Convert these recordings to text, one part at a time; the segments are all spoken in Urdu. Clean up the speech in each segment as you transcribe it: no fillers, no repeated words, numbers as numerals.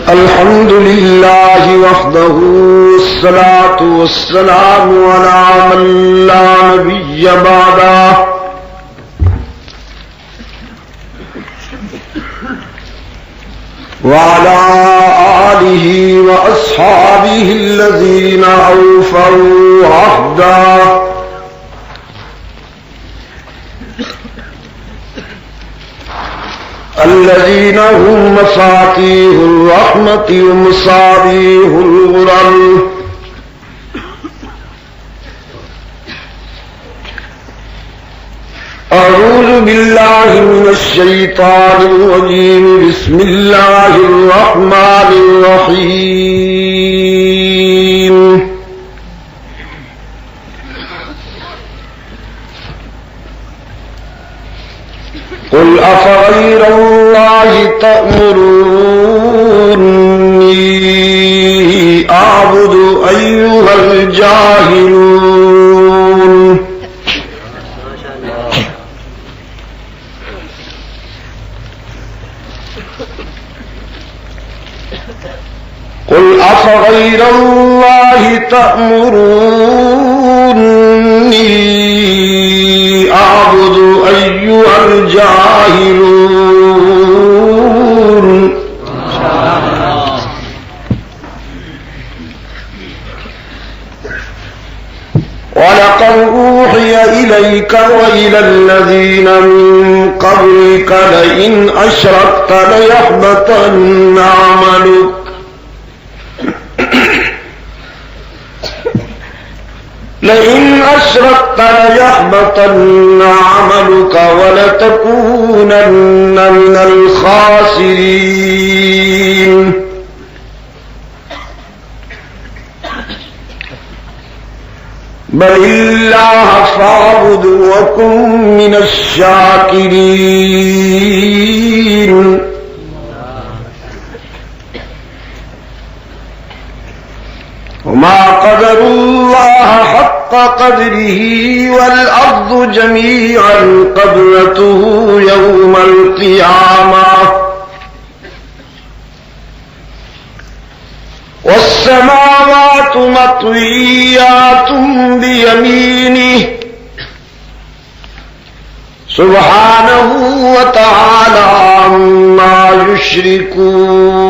الحمد لله وحده والصلاة والسلام على من لا نبي بعده وعلى آله وأصحابه الذين أوفوا عهدا الذين هم مفاتيح الرحمة ومصابيح الغرر أعوذ بالله من الشيطان الرجيم بسم الله الرحمن الرحيم قل أفغير الله تأمروني أعبد أيها الجاهلون قل أفغير الله تأمروني أعبد أيها الجاهلون ولقد أوحي إليك وإلى الذين من قبلك لئن أشركت ليحبطن عملك ولتكونن من الخاسرين بل الله فاعبد وكن من الشاكرين وما قدروا الله حق قدره والأرض جميعا قبضته يوم القيامة والسماوات مطويات بيمينه سبحانه وتعالى عما يشركون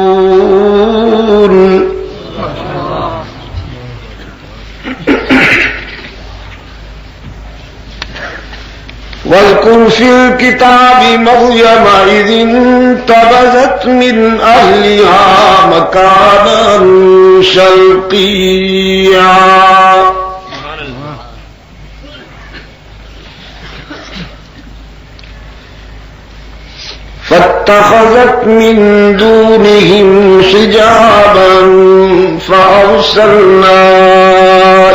واذكر في الكتاب مريم إذ انتبذت من أهلها مكانا شرقيا فاتخذت من دونهم حجابا فأرسلنا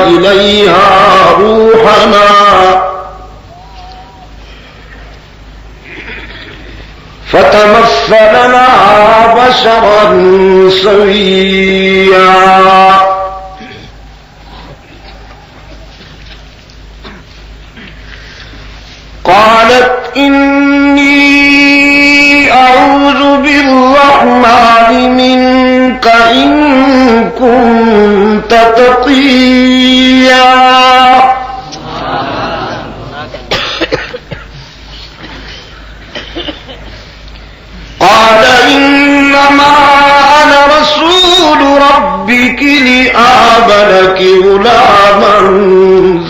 إليها روحنا فتمثل لها بشرا سويا قالت إني أعوذ بالرحمن منك إن كنت تقيا قال إنما أنا رسول ربك لأهب لك غلاما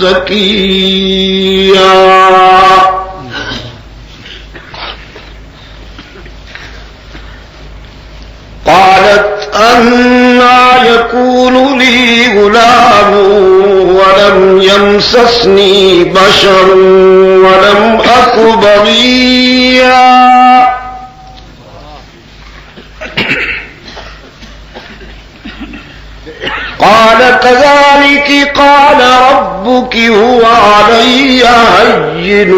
زكيا قالت أنى يكون لي غلام ولم يمسسني بشر ولم أك بغيا قال كذلك قال ربك هو علي هين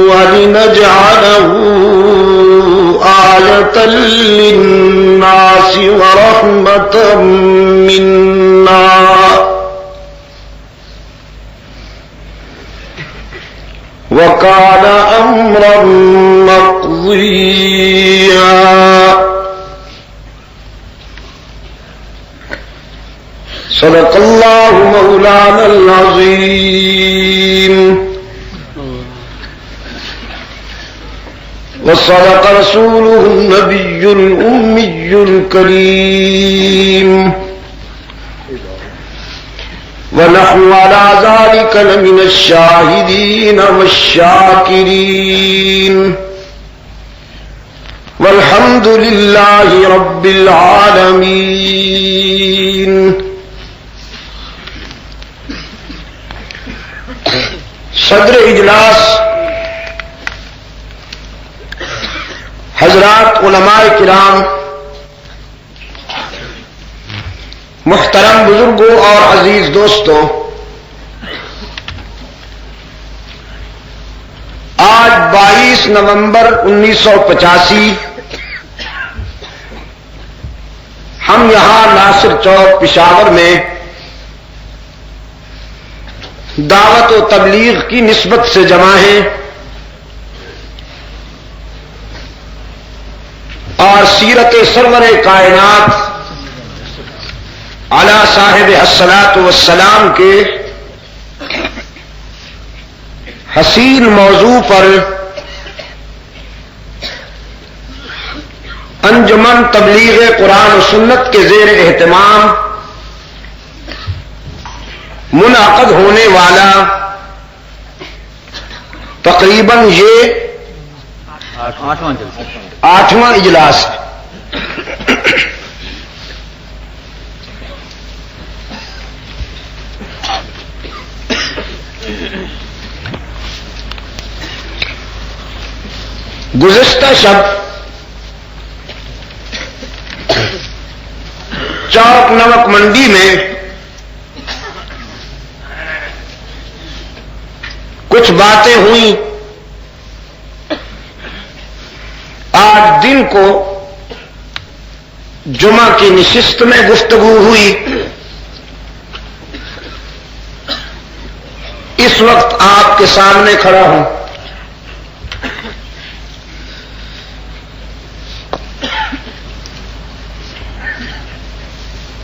ولنجعله آية للناس ورحمة منا وكان أمرا مقضيا. صدق الله مولانا العظيم وصدق رسوله النبي الأمي الكريم ونحن على ذلك لمن الشاهدين والشاكرين والحمد لله رب العالمين. صدر اجلاس حضرات علماء کرام، محترم بزرگوں اور عزیز دوستوں، آج 22 نومبر 1985 ہم یہاں ناصر چوک پشاور میں دعوت و تبلیغ کی نسبت سے جمع ہیں اور سیرت سرور کائنات علی صاحب الصلاۃ والسلام کے حسین موضوع پر انجمن تبلیغ قرآن و سنت کے زیر اہتمام منعقد ہونے والا تقریباً یہ 8واں اجلاس ہے. گزشتہ شب چوک نمک منڈی میں کچھ باتیں ہوئیں. آج دن کو جمعہ کی نشست میں گفتگو ہوئی. اس وقت آپ کے سامنے کھڑا ہوں.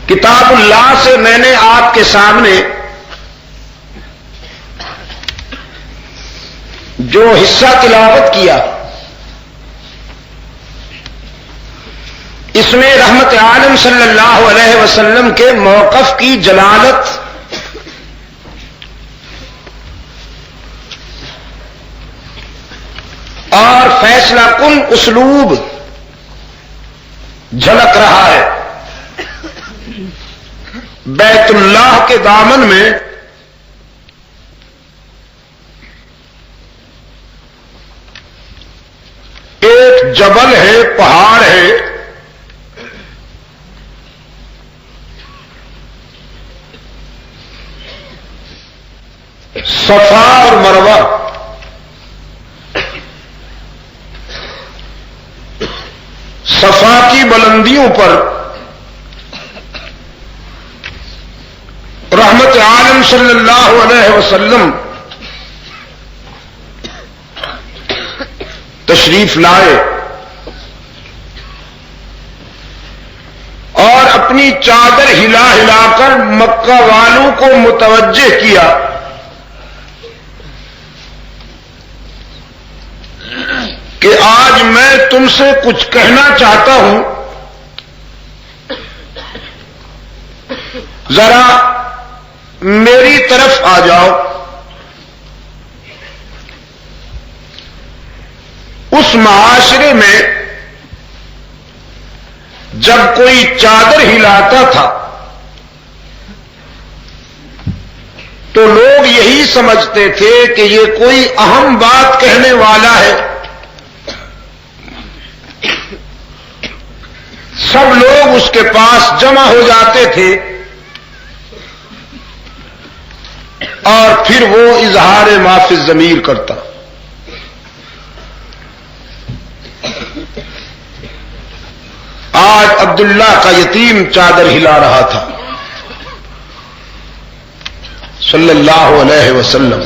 کتاب اللہ سے میں نے آپ کے سامنے جو حصہ تلاوت کیا، اس میں رحمت عالم صلی اللہ علیہ وسلم کے موقف کی جلالت اور فیصلہ کن اسلوب جھلک رہا ہے. بیت اللہ کے دامن میں ایک جبل ہے، پہاڑ ہے، صفا اور مروہ. صفا کی بلندیوں پر رحمت عالم صلی اللہ علیہ وسلم تشریف لائے اور اپنی چادر ہلا ہلا کر مکہ والوں کو متوجہ کیا کہ آج میں تم سے کچھ کہنا چاہتا ہوں، ذرا میری طرف آ جاؤ. اس معاشرے میں جب کوئی چادر ہلاتا تھا تو لوگ یہی سمجھتے تھے کہ یہ کوئی اہم بات کہنے والا ہے. سب لوگ اس کے پاس جمع ہو جاتے تھے اور پھر وہ اظہار ما فی الضمیر کرتا. آج عبداللہ کا یتیم چادر ہلا رہا تھا صلی اللہ علیہ وسلم.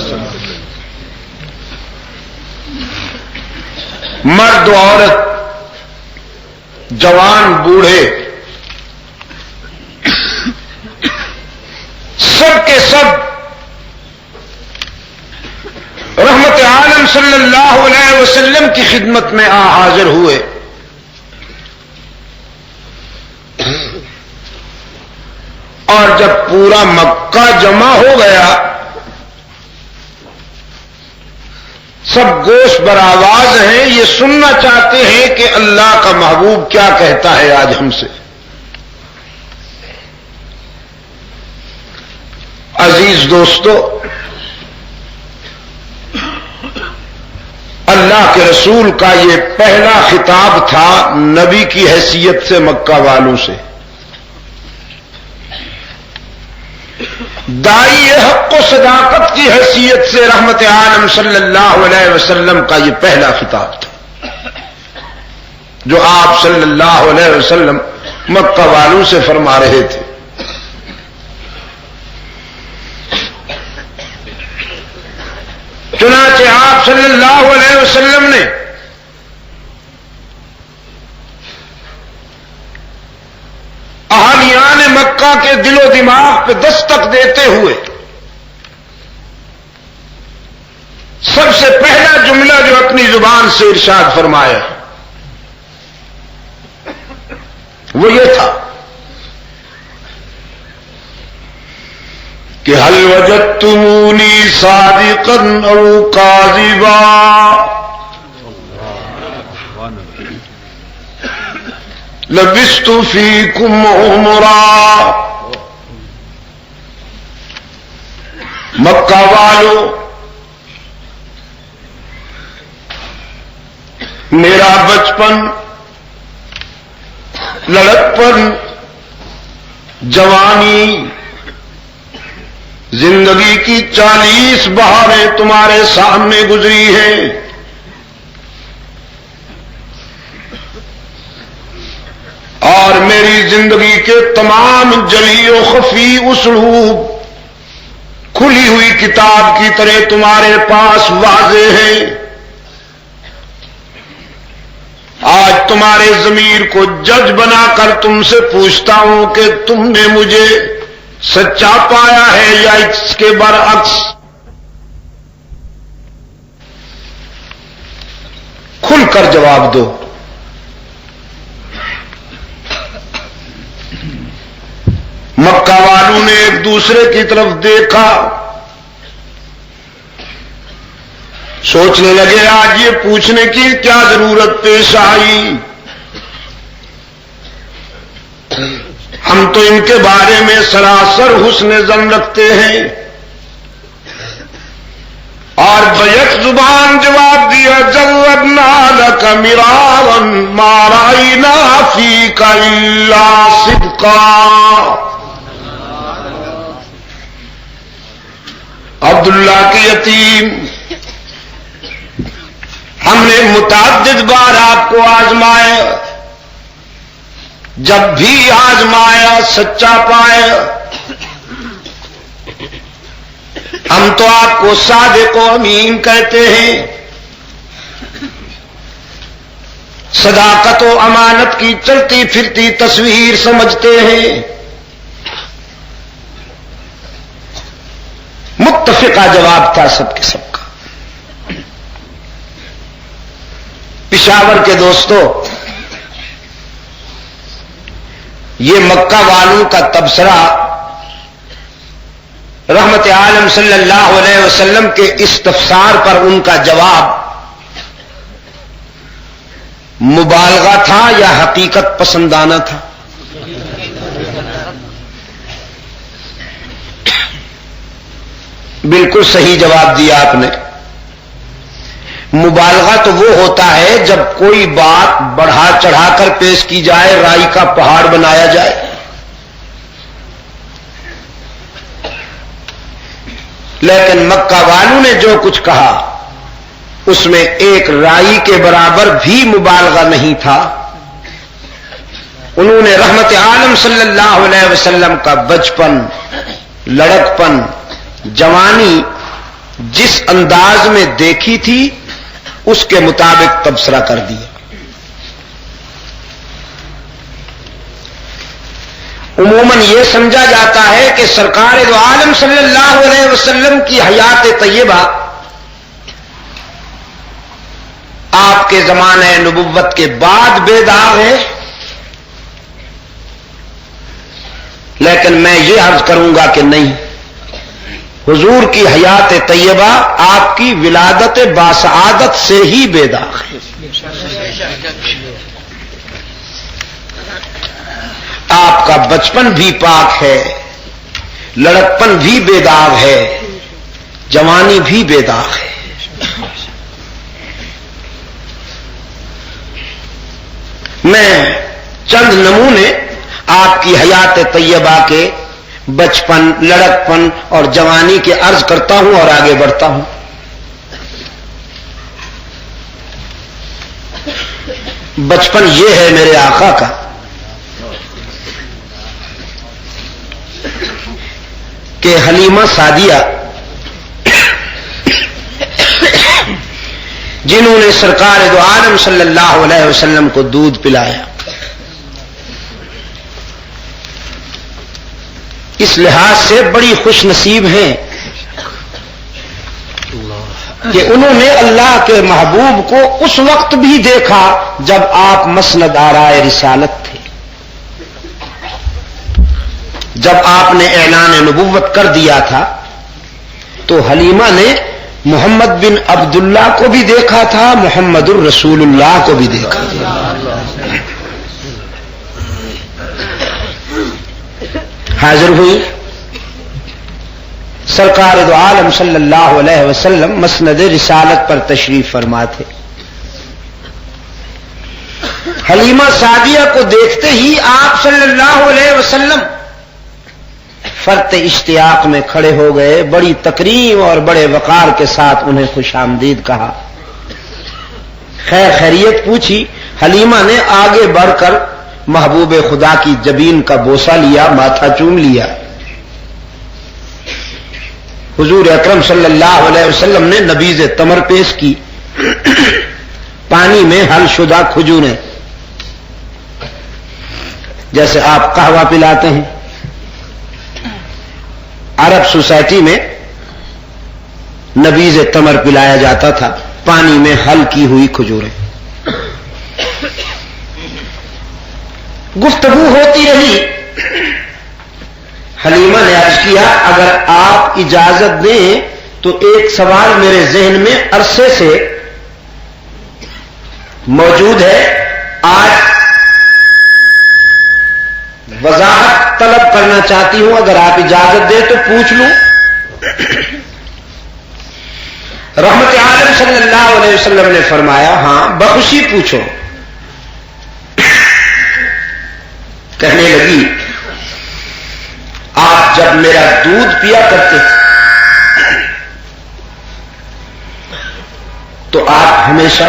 مرد و عورت، جوان بوڑھے، سب کے سب رحمت عالم صلی اللہ علیہ وسلم کی خدمت میں حاضر ہوئے. اور جب پورا مکہ جمع ہو گیا، سب گوش بر آواز ہیں، یہ سننا چاہتے ہیں کہ اللہ کا محبوب کیا کہتا ہے آج ہم سے. عزیز دوستو، اللہ کے رسول کا یہ پہلا خطاب تھا نبی کی حیثیت سے مکہ والوں سے. داعی حق و صداقت کی حیثیت سے رحمت عالم صلی اللہ علیہ وسلم کا یہ پہلا خطاب تھا جو آپ صلی اللہ علیہ وسلم مکہ والوں سے فرما رہے تھے. چنانچہ آپ صلی اللہ علیہ وسلم نے اہالیان مکہ کے دل و دماغ پہ دستک دیتے ہوئے سب سے پہلا جملہ جو اپنی زبان سے ارشاد فرمایا وہ یہ تھا کہ هل وجدتمونی صادقا او کاذبا لبثت فیکم عمرا. مکہ والو، میرا بچپن، لڑکپن، جوانی، زندگی کی 40 بہاریں تمہارے سامنے گزری ہیں. اور میری زندگی کے تمام جلی و خفی اسلوب کھلی ہوئی کتاب کی طرح تمہارے پاس واضح ہیں. آج تمہارے ضمیر کو جج بنا کر تم سے پوچھتا ہوں کہ تم نے مجھے سچا پایا ہے یا اس کے برعکس. کھل کر جواب دو. مکہ والوں نے ایک دوسرے کی طرف دیکھا، سوچنے لگے آج یہ پوچھنے کی کیا ضرورت پیش آئی، ہم تو ان کے بارے میں سراسر حسن ظن رکھتے ہیں. اور بیک زبان جواب دیا جربنا لک مرارا ما رأینا فیک الا صدقا. عبداللہ کے یتیم، ہم نے متعدد بار آپ کو آزمایا، جب بھی آزمایا سچا پایا. ہم تو آپ کو صادق و امین کہتے ہیں، صداقت و امانت کی چلتی پھرتی تصویر سمجھتے ہیں. متفقہ جواب تھا سب کے سب کا. پشاور کے دوستو، یہ مکہ والوں کا تبصرہ رحمت عالم صلی اللہ علیہ وسلم کے استفسار پر ان کا جواب مبالغہ تھا یا حقیقت پسندانہ تھا؟ بالکل صحیح جواب دیا آپ نے. مبالغہ تو وہ ہوتا ہے جب کوئی بات بڑھا چڑھا کر پیش کی جائے، رائی کا پہاڑ بنایا جائے. لیکن مکہ والوں نے جو کچھ کہا اس میں ایک رائی کے برابر بھی مبالغہ نہیں تھا. انہوں نے رحمت عالم صلی اللہ علیہ وسلم کا بچپن، لڑکپن، جوانی جس انداز میں دیکھی تھی اس کے مطابق تبصرہ کر دیا۔ عموماً یہ سمجھا جاتا ہے کہ سرکار دو عالم صلی اللہ علیہ وسلم کی حیات طیبہ آپ کے زمانہ نبوت کے بعد بے داغ ہے، لیکن میں یہ عرض کروں گا کہ نہیں، حضور کی حیات طیبہ آپ کی ولادت باسعادت سے ہی بے داغ ہے۔ آپ کا بچپن بھی پاک ہے، لڑکپن بھی بے داغ ہے، جوانی بھی بے داغ ہے۔ میں چند نمونے آپ کی حیات طیبہ کے بچپن، لڑکپن اور جوانی کے عرض کرتا ہوں اور آگے بڑھتا ہوں۔ بچپن یہ ہے میرے آقا کا کہ حلیمہ سعدیہ جنہوں نے سرکار دو عالم صلی اللہ علیہ وسلم کو دودھ پلایا، اس لحاظ سے بڑی خوش نصیب ہیں کہ انہوں نے اللہ کے محبوب کو اس وقت بھی دیکھا جب آپ مسند آرائے رسالت تھے، جب آپ نے اعلان نبوت کر دیا تھا تو حلیمہ نے محمد بن عبداللہ کو بھی دیکھا تھا، محمد الرسول اللہ کو بھی دیکھا تھا۔ حاضر ہوئی، سرکار دو عالم صلی اللہ علیہ وسلم مسند رسالت پر تشریف فرما تھے۔ حلیمہ سعدیہ کو دیکھتے ہی آپ صلی اللہ علیہ وسلم فرط اشتیاق میں کھڑے ہو گئے، بڑی تکریم اور بڑے وقار کے ساتھ انہیں خوش آمدید کہا، خیر خیریت پوچھی۔ حلیمہ نے آگے بڑھ کر محبوب خدا کی جبین کا بوسہ لیا، ماتھا چوم لیا۔ حضور اکرم صلی اللہ علیہ وسلم نے نبیذ تمر پیش کی، پانی میں حل شدہ کھجوریں، جیسے آپ قہوہ پلاتے ہیں، عرب سوسائٹی میں نبیذ تمر پلایا جاتا تھا، پانی میں حل کی ہوئی کھجوریں۔ گفتگو ہوتی رہی، حلیمہ نے عرض کیا اگر آپ اجازت دیں تو ایک سوال میرے ذہن میں عرصے سے موجود ہے، آج وضاحت طلب کرنا چاہتی ہوں، اگر آپ اجازت دیں تو پوچھ لوں۔ رحمت عالم صلی اللہ علیہ وسلم نے فرمایا ہاں بخوشی پوچھو۔ کہنے لگی آپ جب میرا دودھ پیا کرتے تھے تو آپ ہمیشہ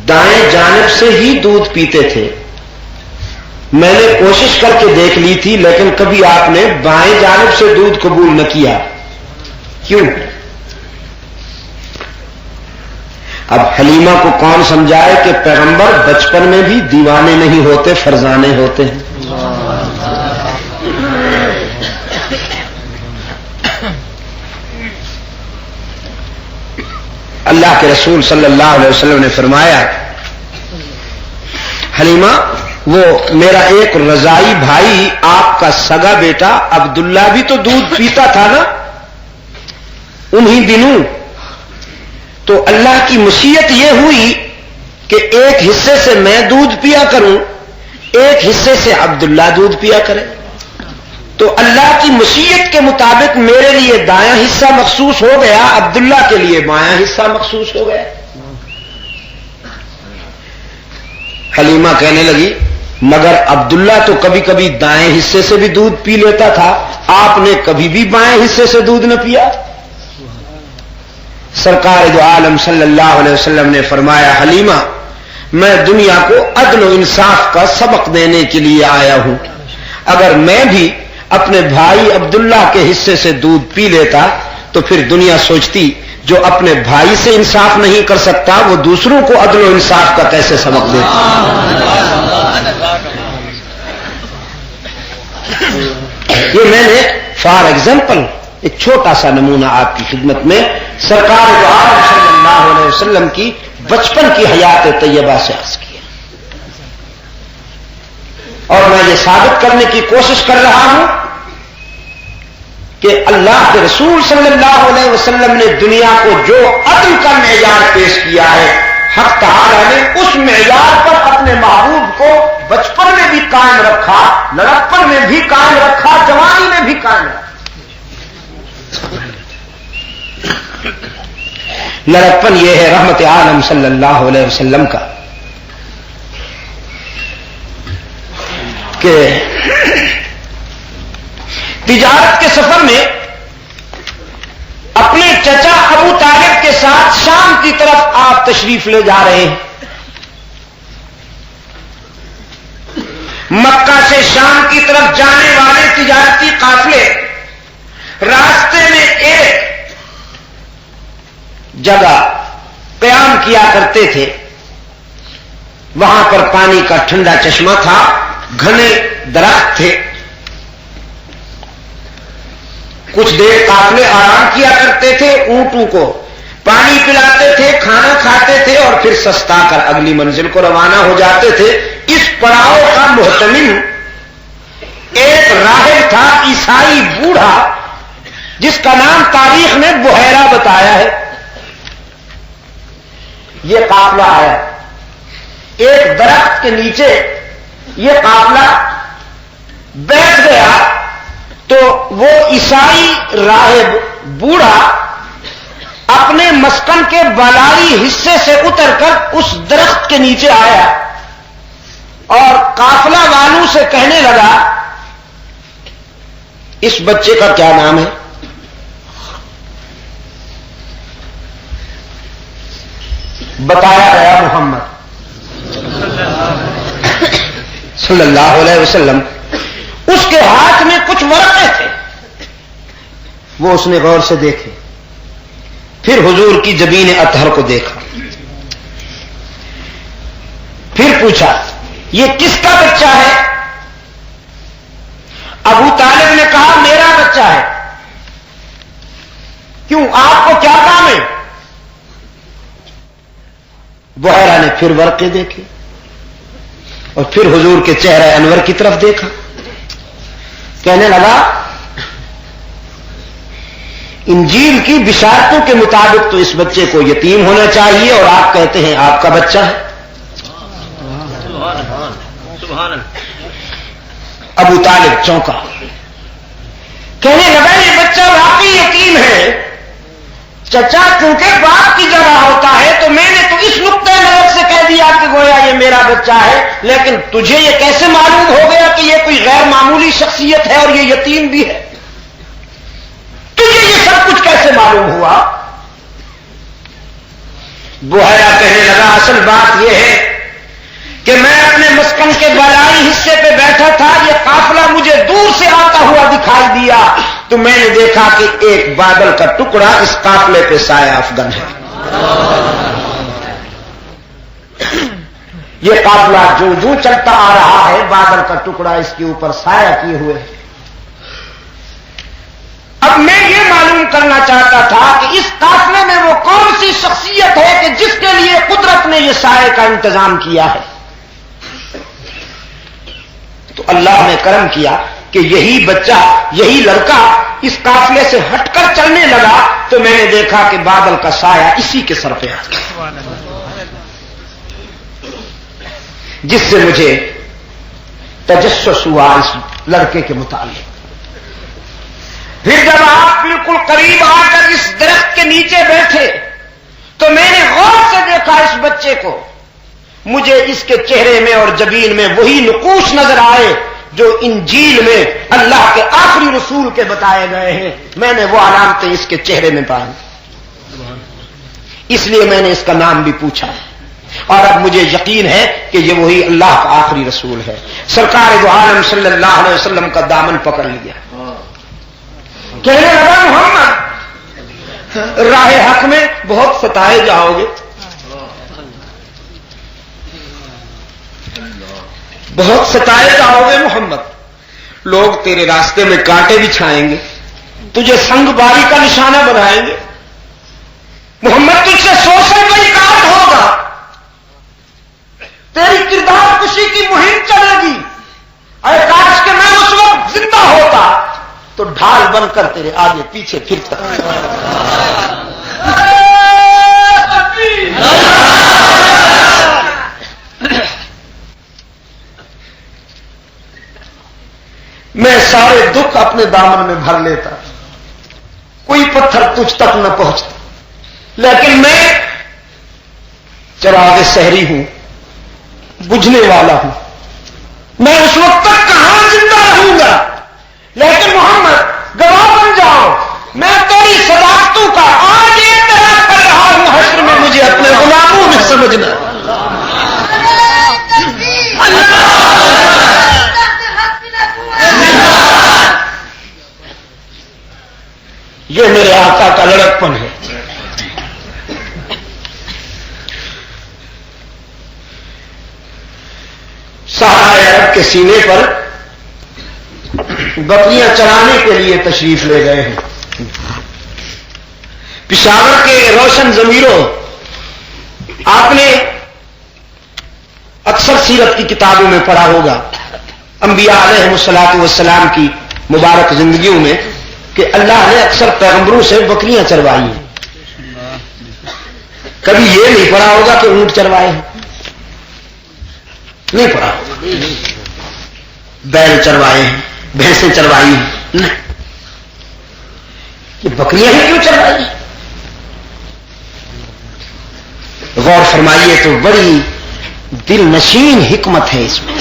دائیں جانب سے ہی دودھ پیتے تھے، میں نے کوشش کر کے دیکھ لی تھی لیکن کبھی آپ نے بائیں جانب سے دودھ قبول نہ کیا، کیوں؟ اب حلیمہ کو کون سمجھائے کہ پیغمبر بچپن میں بھی دیوانے نہیں ہوتے، فرزانے ہوتے ہیں۔ اللہ کے رسول صلی اللہ علیہ وسلم نے فرمایا حلیمہ وہ میرا ایک رضائی بھائی آپ کا سگا بیٹا عبداللہ بھی تو دودھ پیتا تھا نا انہی دنوں، تو اللہ کی مشیت یہ ہوئی کہ ایک حصے سے میں دودھ پیا کروں، ایک حصے سے عبداللہ دودھ پیا کرے، تو اللہ کی مشیت کے مطابق میرے لیے دایاں حصہ مخصوص ہو گیا، عبداللہ کے لیے بایاں حصہ مخصوص ہو گیا۔ حلیمہ کہنے لگی مگر عبداللہ تو کبھی کبھی دائیں حصے سے بھی دودھ پی لیتا تھا، آپ نے کبھی بھی بائیں حصے سے دودھ نہ پیا۔ سرکار دو عالم صلی اللہ علیہ وسلم نے فرمایا حلیمہ میں دنیا کو عدل و انصاف کا سبق دینے کے لیے آیا ہوں، اگر میں بھی اپنے بھائی عبداللہ کے حصے سے دودھ پی لیتا تو پھر دنیا سوچتی جو اپنے بھائی سے انصاف نہیں کر سکتا وہ دوسروں کو عدل و انصاف کا کیسے سبق دیتا؟ یہ میں نے فار ایگزامپل ایک چھوٹا سا نمونہ آپ کی خدمت میں سرکار دو عالم صلی اللہ علیہ وسلم کی بچپن کی حیات طیبہ سے عرض کیا، اور میں یہ ثابت کرنے کی کوشش کر رہا ہوں کہ اللہ کے رسول صلی اللہ علیہ وسلم نے دنیا کو جو عدل کا معیار پیش کیا ہے، حق تعالی نے اس معیار پر اپنے محبوب کو بچپن میں بھی قائم رکھا، لڑکپن میں بھی قائم رکھا، جوانی میں بھی قائم رکھا۔ لڑکپن یہ ہے رحمت عالم صلی اللہ علیہ وسلم کا کہ تجارت کے سفر میں اپنے چچا ابو طالب کے ساتھ شام کی طرف آپ تشریف لے جا رہے ہیں۔ مکہ سے شام کی طرف جانے والے تجارتی قافلے راستے میں ایک جگہ قیام کیا کرتے تھے، وہاں پر پانی کا ٹھنڈا چشمہ تھا، گھنے درخت تھے، کچھ دیر قافلے آرام کیا کرتے تھے، اونٹوں کو پانی پلاتے تھے، کھانا کھاتے تھے اور پھر سستا کر اگلی منزل کو روانہ ہو جاتے تھے۔ اس پڑاؤ کا محتمم ایک راہب تھا، عیسائی بوڑھا، جس کا نام تاریخ نے بحیرہ بتایا ہے۔ یہ قافلہ آیا، ایک درخت کے نیچے یہ قافلہ بیٹھ گیا تو وہ عیسائی راہب بوڑھا اپنے مسکن کے بالائی حصے سے اتر کر اس درخت کے نیچے آیا اور قافلہ والوں سے کہنے لگا، اس بچے کا کیا نام ہے؟ بتایا گیا محمد صلی اللہ علیہ وسلم۔ اس کے ہاتھ میں کچھ ورقے تھے، وہ اس نے غور سے دیکھے، پھر حضور کی جبین اطہر کو دیکھا، پھر پوچھا یہ کس کا بچہ ہے؟ ابو طالب نے کہا میرا بچہ ہے۔ کیوں، آپ کو کیا کام ہے؟ بحیرہ نے پھر ورقے دیکھے اور پھر حضور کے چہرہ انور کی طرف دیکھا، کہنے لگا انجیل کی بشارتوں کے مطابق تو اس بچے کو یتیم ہونا چاہیے اور آپ کہتے ہیں آپ کا بچہ ہے۔ ابو طالب چونکا، کہنے لگا یہ بچہ واقعی یتیم ہے، چچا کیونکہ باپ کی جگہ ہوتا ہے تو میں نے تو اس نقطۂ نظر سے کہہ دیا کہ گویا یہ میرا بچہ ہے، لیکن تجھے یہ کیسے معلوم ہو گیا کہ یہ کوئی غیر معمولی شخصیت ہے اور یہ یتیم بھی ہے؟ تجھے یہ سب کچھ کیسے معلوم ہوا؟ بحیرہ کہنے لگا اصل بات یہ ہے کہ میں اپنے مسکن کے بالائی حصے پہ بیٹھا تھا، یہ قافلہ مجھے دور سے آتا ہوا دکھائی دیا تو میں نے دیکھا کہ ایک بادل کا ٹکڑا اس قافلے پہ سایہ افغن ہے۔ یہ قافلہ جو چلتا آ رہا ہے بادل کا ٹکڑا اس کے اوپر سایہ کیے ہوئے ہے۔ اب میں یہ معلوم کرنا چاہتا تھا کہ اس قافلے میں وہ کون سی شخصیت ہے کہ جس کے لیے قدرت نے یہ سایہ کا انتظام کیا ہے۔ تو اللہ نے کرم کیا کہ یہی بچہ، یہی لڑکا اس قافلے سے ہٹ کر چلنے لگا تو میں نے دیکھا کہ بادل کا سایہ اسی کے سر پہ آ گیا، جس سے مجھے تجسس ہوا اس لڑکے کے متعلق۔ پھر جب آپ بالکل قریب آ کر اس درخت کے نیچے بیٹھے تو میں نے غور سے دیکھا اس بچے کو، مجھے اس کے چہرے میں اور جبین میں وہی نقوش نظر آئے جو انجیل میں اللہ کے آخری رسول کے بتائے گئے ہیں۔ میں نے وہ علامتیں اس کے چہرے میں پائی، اس لیے میں نے اس کا نام بھی پوچھا اور اب مجھے یقین ہے کہ یہ وہی اللہ کا آخری رسول ہے۔ سرکار دو عالم صلی اللہ علیہ وسلم کا دامن پکڑ لیا، کہنے لگا محمد راہ حق میں بہت ستائے جاؤ گے، بہت ستائے جاؤ گے محمد، لوگ تیرے راستے میں کانٹے بچھائیں گے، تجھے سنگ باری کا نشانہ بنائیں گے، محمد تجھ سے سوشل بائیکاٹ ہوگا، تیری کردار کشی کی مہم چلے گی، اے کاش کہ میں اس وقت زندہ ہوتا تو ڈھال بن کر تیرے آگے پیچھے پھرتا۔ میں سارے دکھ اپنے دامن میں بھر لیتا، کوئی پتھر تجھ تک نہ پہنچتا، لیکن میں چراغ سحری ہوں، بجھنے والا ہوں، میں اس وقت تک کہاں زندہ رہوں گا، لیکن محمد گواہ بن جاؤ، میں تیری صداقتوں کا آج اعتراف کر رہا ہوں، حشر میں مجھے اپنے غلاموں میں سمجھنا۔ یہ میرے آقا کا لڑکپن ہے۔ صحرائے عرب کے سینے پر بکریاں چرانے کے لیے تشریف لے گئے ہیں۔ پشاور کے روشن ضمیروں، آپ نے اکثر سیرت کی کتابوں میں پڑھا ہوگا، انبیاء علیہ الصلوۃ والسلام کی مبارک زندگیوں میں، کہ اللہ نے اکثر پیغمبروں سے بکریاں چروائی ہیں۔ کبھی یہ نہیں پڑھا ہوگا کہ اونٹ چروائے ہیں، نہیں پڑھا ہوگا، بیل چروائے ہیں، بھینسیں چروائی ہیں، نہیں، یہ بکریاں ہی کیوں چروائی ہیں؟ غور فرمائیے تو بڑی دل نشین حکمت ہے اس میں۔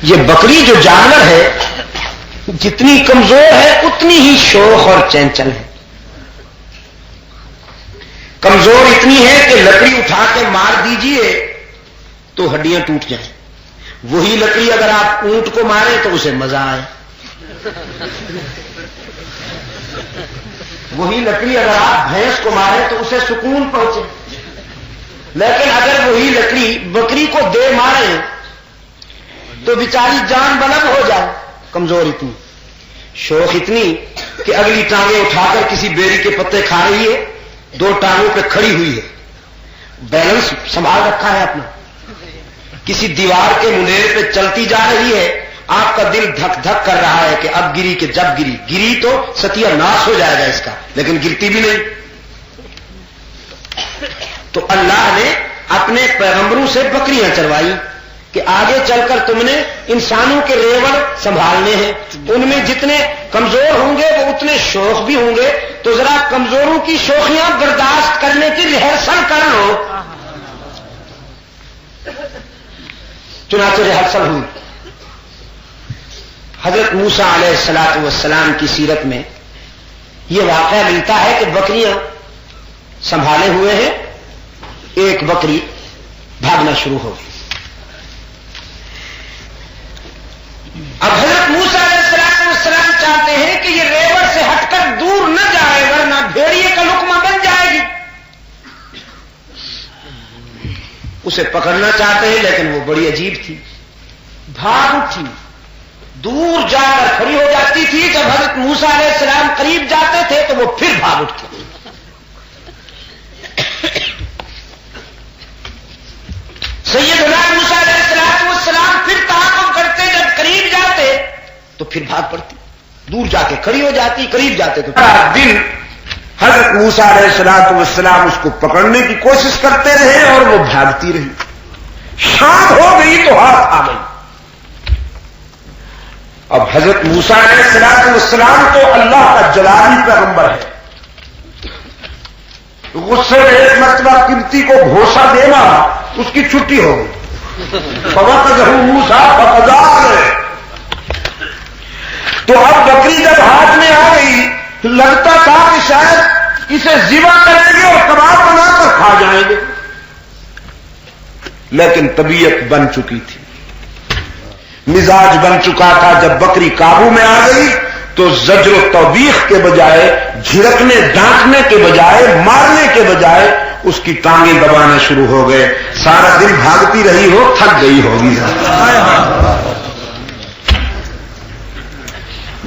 یہ بکری جو جانور ہے جتنی کمزور ہے اتنی ہی شوخ اور چنچل ہے۔ کمزور اتنی ہے کہ لکڑی اٹھا کے مار دیجئے تو ہڈیاں ٹوٹ جائیں، وہی لکڑی اگر آپ اونٹ کو ماریں تو اسے مزہ آئے، وہی لکڑی اگر آپ بھینس کو ماریں تو اسے سکون پہنچے، لیکن اگر وہی لکڑی بکری کو دے ماریں تو بیچاری جان بلب ہو جائے، کمزور اتنی، شوخ اتنی کہ اگلی ٹانگیں اٹھا کر کسی بیری کے پتے کھا رہی ہے، دو ٹانگوں پہ کھڑی ہوئی ہے، بیلنس سنبھال رکھا ہے اپنا، کسی دیوار کے منیر پہ چلتی جا رہی ہے، آپ کا دل دھک دھک کر رہا ہے کہ اب گری کہ جب گری، گری تو ستیہ ناش ہو جائے گا اس کا، لیکن گرتی بھی نہیں۔ تو اللہ نے اپنے پیغمبروں سے بکریاں چروائی کہ آگے چل کر تم نے انسانوں کے ریوڑ سنبھالنے ہیں، ان میں جتنے کمزور ہوں گے وہ اتنے شوخ بھی ہوں گے، تو ذرا کمزوروں کی شوخیاں برداشت کرنے کی ریہرسل کر لو۔ چنانچہ ریہرسل ہوئی۔ حضرت موسیٰ علیہ السلام کی سیرت میں یہ واقعہ ملتا ہے کہ بکریاں سنبھالے ہوئے ہیں، ایک بکری بھاگنا شروع ہو گئی۔ اب حضرت موسیٰ علیہ السلام چاہتے ہیں کہ یہ ریوڑ سے ہٹ کر دور نہ جائے ورنہ بھیڑیے کا لقمہ بن جائے گی، اسے پکڑنا چاہتے ہیں، لیکن وہ بڑی عجیب تھی، بھاگ اٹھی، دور جا کر کھڑی ہو جاتی تھی، جب حضرت موسیٰ علیہ السلام قریب جاتے تھے تو وہ پھر بھاگ اٹھتی۔ سیدنا موسیٰ علیہ السلام پھر تعاقب کرتے، جب قریب جاتے تو پھر بھاگ پڑتی، دور جا کے کھڑی ہو جاتی، قریب جاتے تو دن حضرت موسیٰ علیہ السلام اس کو پکڑنے کی کوشش کرتے رہے اور وہ بھاگتی رہی، شام ہو گئی تو ہاتھ آ گئی۔ اب حضرت موسیٰ علیہ السلام تو اللہ کا جلالی پیغمبر ہے، غصے میں ایک مرتبہ قبطی کو گھوسا دینا اس کی چھٹی ہو گئی، موسیٰ تو اب بکری جب ہاتھ میں آ گئی لگتا تھا کہ شاید اسے ذبح کریں گے اور کباب بنا کر کھا جائیں گے، لیکن طبیعت بن چکی تھی، مزاج بن چکا تھا۔ جب بکری قابو میں آ گئی تو زجر و توبیخ کے بجائے جھڑکنے ڈانٹنے کے بجائے مارنے کے بجائے اس کی ٹانگیں دبانا شروع ہو گئے. سارا دن بھاگتی رہی ہو, تھک گئی ہوگی.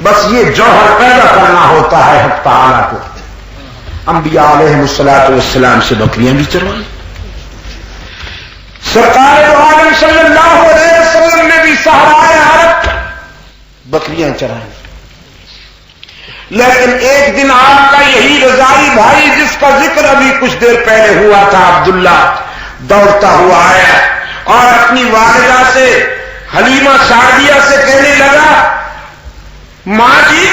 بس یہ جوہر پیدا کرنا ہوتا ہے حق تعالیٰ کو. انبیاء علیہ الصلوۃ والسلام سے بکریاں بھی چروائیں. سرکار دو عالم صلی اللہ علیہ وسلم نے بھی صحرائے عرب بکریاں چرائیں. لیکن ایک دن آپ کا یہی رضائی بھائی جس کا ذکر ابھی کچھ دیر پہلے ہوا تھا, عبداللہ, دوڑتا ہوا آیا اور اپنی والدہ سے حلیمہ سعدیہ سے کہنے لگا, ماں جی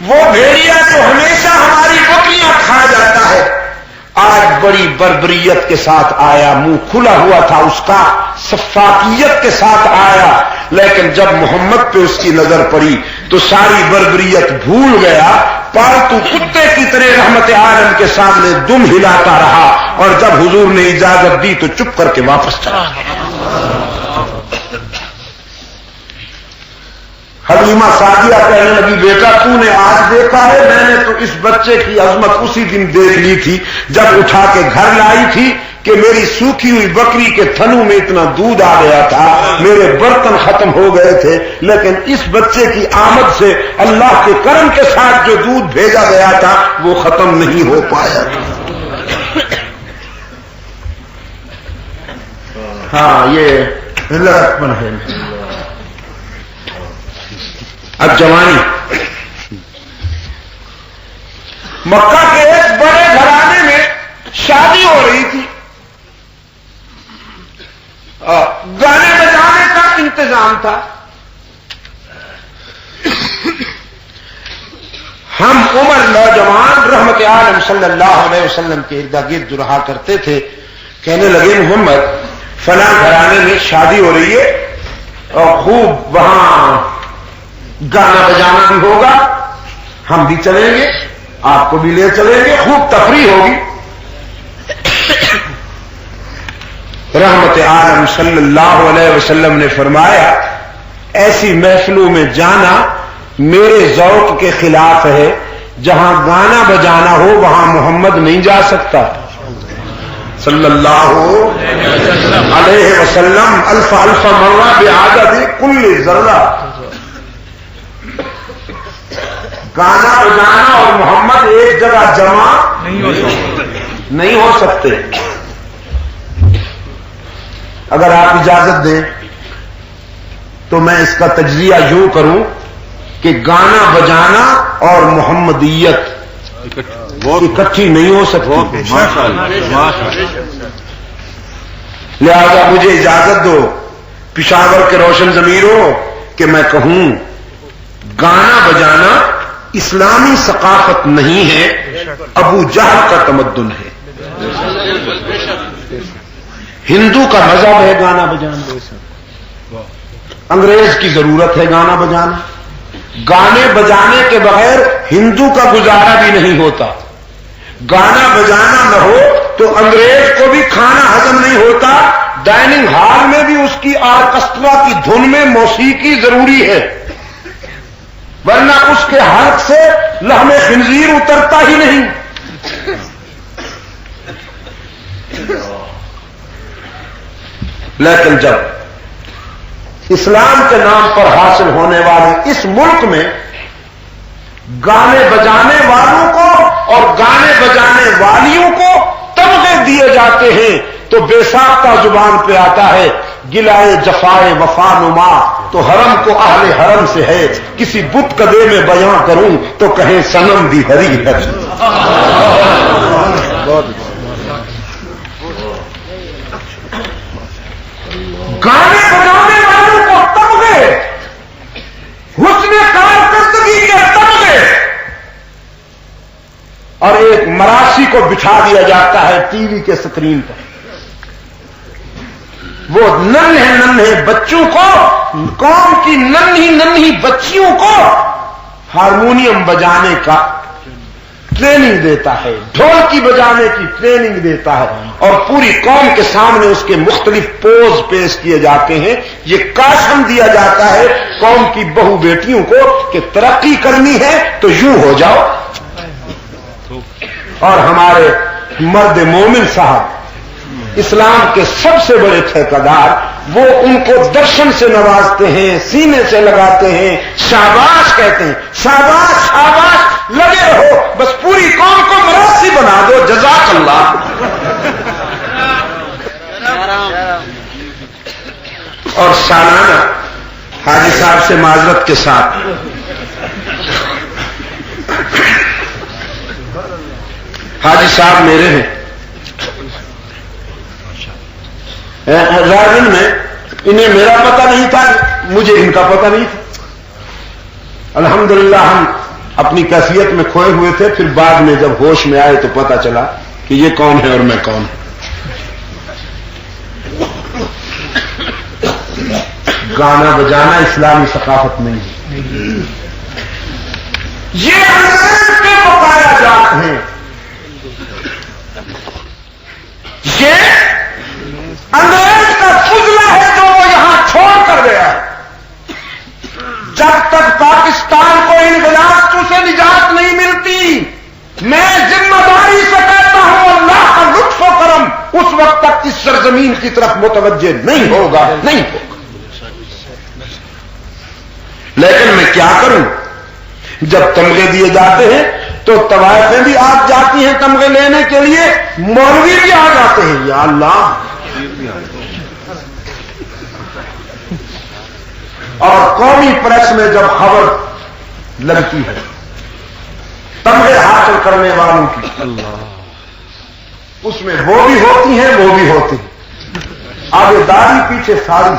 وہ بھیڑیا تو ہمیشہ ہماری بکریاں کھا جاتا ہے, آج بڑی بربریت کے ساتھ آیا, منہ کھلا ہوا تھا اس کا, سفاکیت کے ساتھ آیا, لیکن جب محمد پہ اس کی نظر پڑی تو ساری بربریت بھول گیا, پالتو کتے کی طرح رحمت عالم کے سامنے دم ہلاتا رہا, اور جب حضور نے اجازت دی تو چپ کر کے واپس چلا گیا. حلیمہ سعدیہ کہنے لگی, بیٹا تو نے آج دیکھا ہے, میں نے تو اس بچے کی عظمت اسی دن دیکھ لی تھی جب اٹھا کے گھر لائی تھی کہ میری سوکھی ہوئی بکری کے تھنوں میں اتنا دودھ آ گیا تھا, میرے برتن ختم ہو گئے تھے, لیکن اس بچے کی آمد سے اللہ کے کرم کے ساتھ جو دودھ بھیجا گیا تھا وہ ختم نہیں ہو پایا. ہاں یہ لڑکپن ہے. اب جوانی, مکہ کے ایک بڑے گھرانے میں شادی ہو رہی تھی, گانے بجانے کا انتظام تھا. ہم عمر نوجوان رحمت عالم صلی اللہ علیہ وسلم کے ارد گرد رہا کرتے تھے. کہنے لگے, محمد فلاں گھرانے میں شادی ہو رہی ہے اور خوب وہاں گانا بجانا بھی ہوگا, ہم بھی چلیں گے, آپ کو بھی لے چلیں گے, خوب تفریح ہوگی. رحمت عالم صلی اللہ علیہ وسلم نے فرمایا, ایسی محفلوں میں جانا میرے ذوق کے خلاف ہے. جہاں گانا بجانا ہو وہاں محمد نہیں جا سکتا صلی اللہ علیہ وسلم. الف الف مرہ بعدد کل ذرہ. گانا بجانا اور محمد ایک جگہ جمع نہیں ہو سکتے. اگر آپ اجازت دیں تو میں اس کا تجزیہ یوں کروں کہ گانا بجانا اور محمدیت اکٹھی نہیں ہو سکتی. لہذا مجھے اجازت دو پشاور کے روشن ضمیروں کہ میں کہوں گانا بجانا اسلامی ثقافت نہیں ہے, ابو جہل کا تمدن ہے. ہندو کا مذہب ہے گانا بجانا, انگریز کی ضرورت ہے گانا بجانا. گانے بجانے کے بغیر ہندو کا گزارا بھی نہیں ہوتا. گانا بجانا نہ ہو تو انگریز کو بھی کھانا ہضم نہیں ہوتا. ڈائننگ ہال میں بھی اس کی آرکسٹرا کی دھن میں موسیقی ضروری ہے, ورنہ اس کے حلق سے لحم خنزیر اترتا ہی نہیں. لیکن جب اسلام کے نام پر حاصل ہونے والے اس ملک میں گانے بجانے والوں کو اور گانے بجانے والیوں کو تمغے دیے جاتے ہیں تو بے ساختہ زبان پہ آتا ہے, گلائے جفائے وفا نما تو حرم کو اہل حرم سے ہے, کسی بت کدے میں بیاں کروں تو کہیں صنم بھی ہری ہے. گانے بجانے والوں کو تمغے, حسن کارکردگی کے تمغے, اور ایک مراسی کو بٹھا دیا جاتا ہے ٹی وی کے سکرین پر. وہ ننھے بچوں کو, قوم کی ننھی بچیوں کو ہارمونیم بجانے کا ٹریننگ دیتا ہے, ڈھولکی بجانے کی ٹریننگ دیتا ہے, اور پوری قوم کے سامنے اس کے مختلف پوز پیش کیے جاتے ہیں. یہ قاسم دیا جاتا ہے قوم کی بہو بیٹیوں کو کہ ترقی کرنی ہے تو یوں ہو جاؤ. اور ہمارے مرد مومن صاحب اسلام کے سب سے بڑے ٹھیکیدار، وہ ان کو درشن سے نوازتے ہیں، سینے سے لگاتے ہیں، شاباش کہتے ہیں، شاباش شاباش لگے رہو، بس پوری قوم کو مراسی بنا دو، جزاک اللہ۔ اور سالانہ حاجی صاحب سے معذرت کے ساتھ حاجی صاحب میرے ہیں ہزار دن میں، انہیں میرا پتہ نہیں تھا، مجھے ان کا پتہ نہیں تھا۔ الحمدللہ ہم اپنی کیفیت میں کھوئے ہوئے تھے، پھر بعد میں جب ہوش میں آئے تو پتہ چلا کہ یہ کون ہے اور میں کون ہوں۔ گانا بجانا اسلامی ثقافت نہیں ہے، یہ انگریز کے بقایا جات ہیں، یہ انگریز کا فضلہ ہے جو وہ یہاں چھوڑ کر گیا ہے۔ جب تک پاکستان کو ان غلاستوں سے نجات نہیں ملتی، میں ذمہ داری سے کہتا ہوں اللہ کا لطف و کرم اس وقت تک اس سرزمین کی طرف متوجہ نہیں ہوگا، نہیں ہوگا۔ لیکن میں کیا کروں، جب تمغے دیے جاتے ہیں تو طوائفیں بھی آ جاتی ہیں تمغے لینے کے لیے، مولوی بھی آ جاتے ہیں، یا اللہ۔ اور قومی پریس میں جب خبر لگتی ہے تمغے حاصل کرنے والوں کی، اس میں وہ بھی ہوتی ہیں وہ بھی ہوتی ہیں، آگے داڑھی پیچھے ساری۔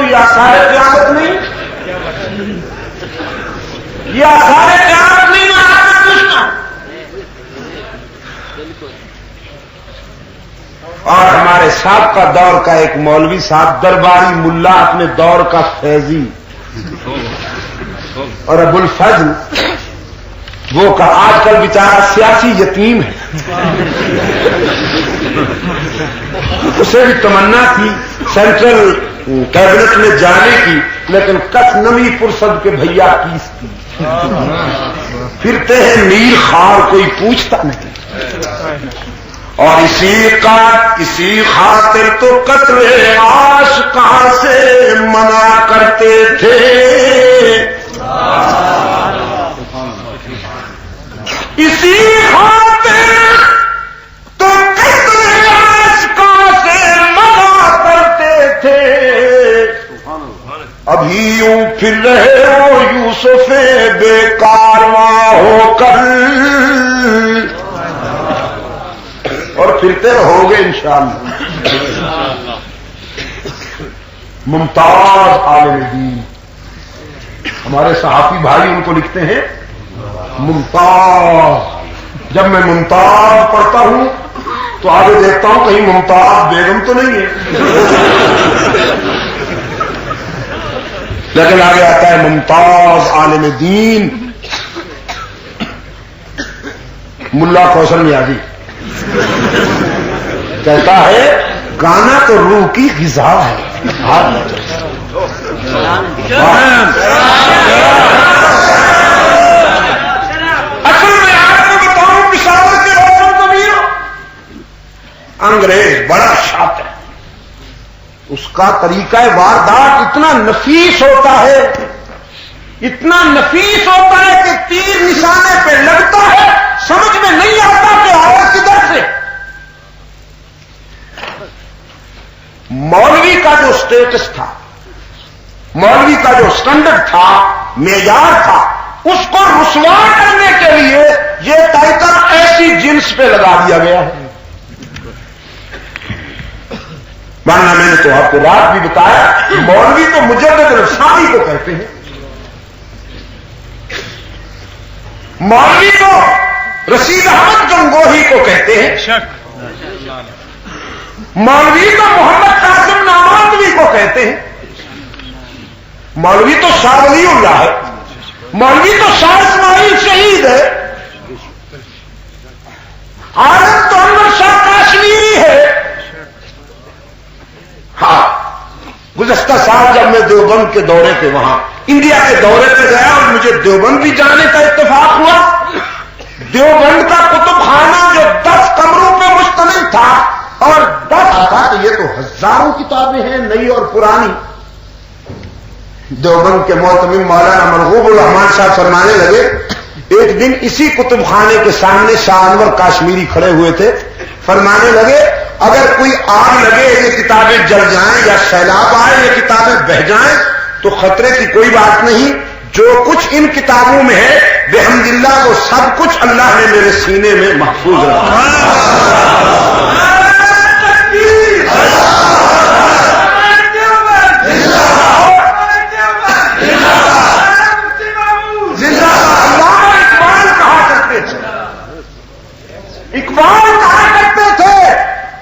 یہ آثار قیامت نہیں، یہ آثار قیامت نہیں، میں آپ سے پوچھتا ہوں۔ اور ہمارے سابقہ دور کا ایک مولوی صاحب، درباری ملا، اپنے دور کا فیضی، اور ابو الفضل وہ کا آج کل بیچارہ سیاسی یتیم ہے، اسے بھی تمنا تھی سینٹرل کیبنٹ میں جانے کی، لیکن کچھ نمی فرصت کے بھیا کیس کی، پھرتے ہیں میر خار، کوئی پوچھتا نہیں۔ اور اسی خاطر تو قتل عاشقاں سے منع کرتے تھے، اسی خاطر تو قتل عاشقاں سے منع کرتے تھے، ابھی یوں پھر رہے ہو یوسف بے کارواں ہو کر، اور پھرتے رہو گے انشاءاللہ۔ ممتاز عالم دین، ہمارے صحافی بھائی ان کو لکھتے ہیں ممتاز۔ جب میں ممتاز پڑھتا ہوں تو آگے دیکھتا ہوں کہیں ممتاز بیگم تو نہیں ہے، لیکن آگے آتا ہے ممتاز عالم دین ملا کوثر نیازی، کہتا ہے گانا تو روح کی غذا ہے۔ اصل میں آپ کو بتاؤں پشاور کے روشن ضمیر انگریز بڑا شاطر ہے، اس کا طریقہ واردات اتنا نفیس ہوتا ہے، اتنا نفیس ہوتا ہے کہ تیر نشانے پہ لگتا ہے، سمجھ میں نہیں آتا کہ آیا کدھر سے۔ مولوی کا جو سٹیٹس تھا، مولوی کا جو سٹینڈرڈ تھا، معیار تھا، اس کو رسوا کرنے کے لیے یہ ٹائٹل ایسی جنس پہ لگا دیا گیا ہے۔ ورنہ میں نے تو آپ کو رات بھی بتایا، مولوی تو مجدد رفسانی کو کہتے ہیں، مولوی تو رشید احمد گنگوہی کو کہتے ہیں، مولوی تو محمد قاسم ناماندوی کو کہتے ہیں، مولوی تو شاہ ولی اللہ ہے، مولوی تو شاہ اسماعیل اسماعیل شہید ہے، عالم تو انور شاہ کاشمیری ہے. ہاں گزشتہ سال جب میں دیوبند کے دورے پہ وہاں انڈیا کے دورے پہ گیا اور مجھے دیوبند بھی جانے کا اتفاق ہوا. دیوبند کا کتب خانہ جو 10 کمروں پہ مشتمل تھا اور 10 تھا تو یہ تو ہزاروں کتابیں ہیں نئی اور پرانی. دیوبند کے معتمم مولانا مرغوب الرحمان صاحب فرمانے لگے ایک دن اسی کتب خانے کے سامنے شاہ انور کاشمیری کھڑے ہوئے تھے. فرمانے لگے اگر کوئی آگ لگے یہ کتابیں جل جائیں یا سیلاب آئے یہ کتابیں بہہ جائیں تو خطرے کی کوئی بات نہیں. جو کچھ ان کتابوں میں ہے بحمد اللہ وہ سب کچھ اللہ نے میرے سینے میں محفوظ رکھا. اقبال کہا کرتے تھے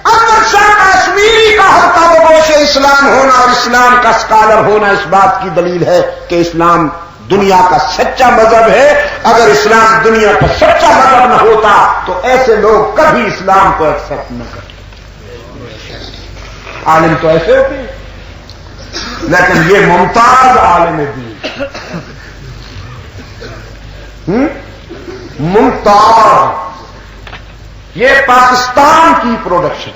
انور شاہ کاشمیری کا ہوتا وہ گوش اسلام ہونا اور اسلام کا اسکالر ہونا اس بات کی دلیل ہے کہ اسلام دنیا کا سچا مذہب ہے. اگر اسلام دنیا کا سچا مذہب نہ ہوتا تو ایسے لوگ کبھی اسلام کو ایکسپٹ نہ کرتے. عالم تو ایسے ہوتے ہیں لیکن یہ ممتاز عالم دین، ممتاز. یہ پاکستان کی پروڈکشن،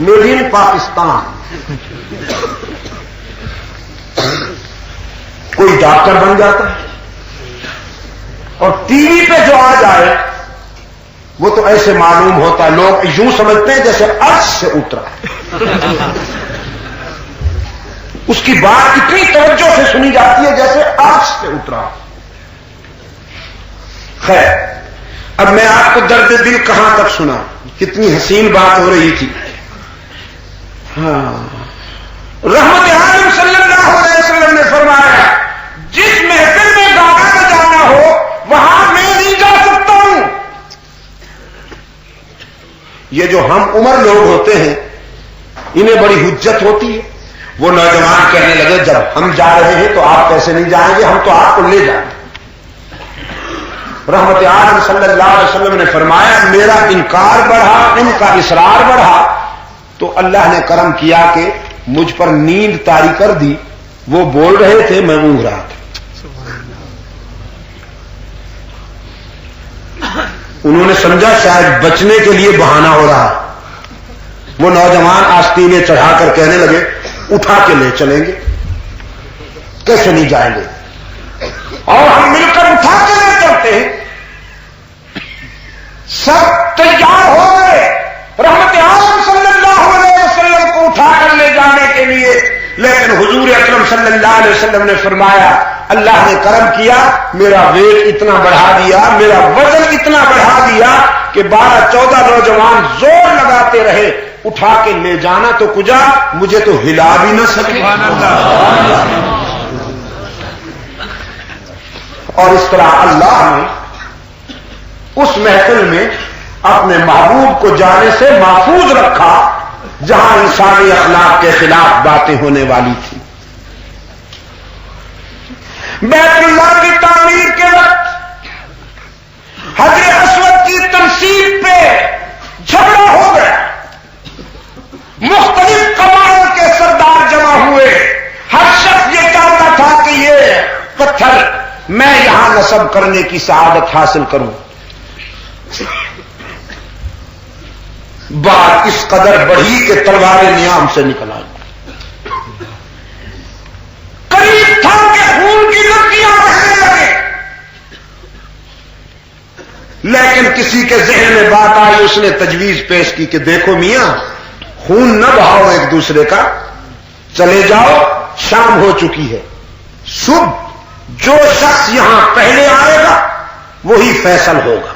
میڈ ان پاکستان. کوئی ڈاکٹر بن جاتا ہے اور ٹی وی پہ جو آ جائے وہ تو ایسے معلوم ہوتا ہے لوگ یوں سمجھتے ہیں جیسے عرش سے اترا. اس کی بات اتنی توجہ سے سنی جاتی ہے جیسے عرش سے اترا. خیر اب میں آپ کو درد دل کہاں تک سنا، کتنی حسین بات ہو رہی تھی. ہاں رحمت عالم صلی اللہ علیہ وسلم نے فرمایا جس محفل میں گانا بجانا ہو وہاں میں نہیں جا سکتا ہوں. یہ جو ہم عمر لوگ ہوتے ہیں انہیں بڑی حجت ہوتی ہے. وہ نوجوان کہنے لگے جب ہم جا رہے ہیں تو آپ کیسے نہیں جائیں گے، ہم تو آپ کو لے جائیں گے. رحمت عالم صلی اللہ علیہ وسلم نے فرمایا میرا انکار بڑھا ان کا اصرار بڑھا تو اللہ نے کرم کیا کہ مجھ پر نیند طاری کر دی. وہ بول رہے تھے میں اونگ رہا تھا. انہوں نے سمجھا شاید بچنے کے لیے بہانہ ہو رہا. وہ نوجوان آستینے چڑھا کر کہنے لگے اٹھا کے لے چلیں گے. کیسے نہیں جائیں گے اور ہم مل کر اٹھا کے لے چلتے ہیں. سب تیار ہو گئے رحمت عالم صلی اللہ علیہ وسلم کو اٹھا کر لے جانے کے لیے. لیکن حضور اکرم صلی اللہ علیہ وسلم نے فرمایا اللہ نے کرم کیا میرا ویٹ اتنا بڑھا دیا، میرا وزن اتنا بڑھا دیا کہ 12-14 نوجوان زور لگاتے رہے اٹھا کے لے جانا تو کجا مجھے تو ہلا بھی نہ سکے. اور اس طرح اللہ نے اس محفل میں اپنے محبوب کو جانے سے محفوظ رکھا جہاں انسانی اخلاق کے خلاف باتیں ہونے والی تھی. بیت اللہ کی تعمیر کے وقت حجر اسود کی تنصیب پہ جھگڑا ہو گیا. مختلف قبائل کے سردار جمع ہوئے. ہر شخص یہ چاہتا تھا کہ یہ پتھر میں یہاں نصب کرنے کی سعادت حاصل کروں. بات اس قدر بڑھی کہ تلواریں نیام سے نکل آئی. قریب تھا کہ خون کی لکیاں بہنے لگے. لیکن کسی کے ذہن میں بات آئی، اس نے تجویز پیش کی کہ دیکھو میاں خون نہ بہاؤ ایک دوسرے کا، چلے جاؤ شام ہو چکی ہے. صبح جو شخص یہاں پہلے آئے گا وہی فیصل ہوگا.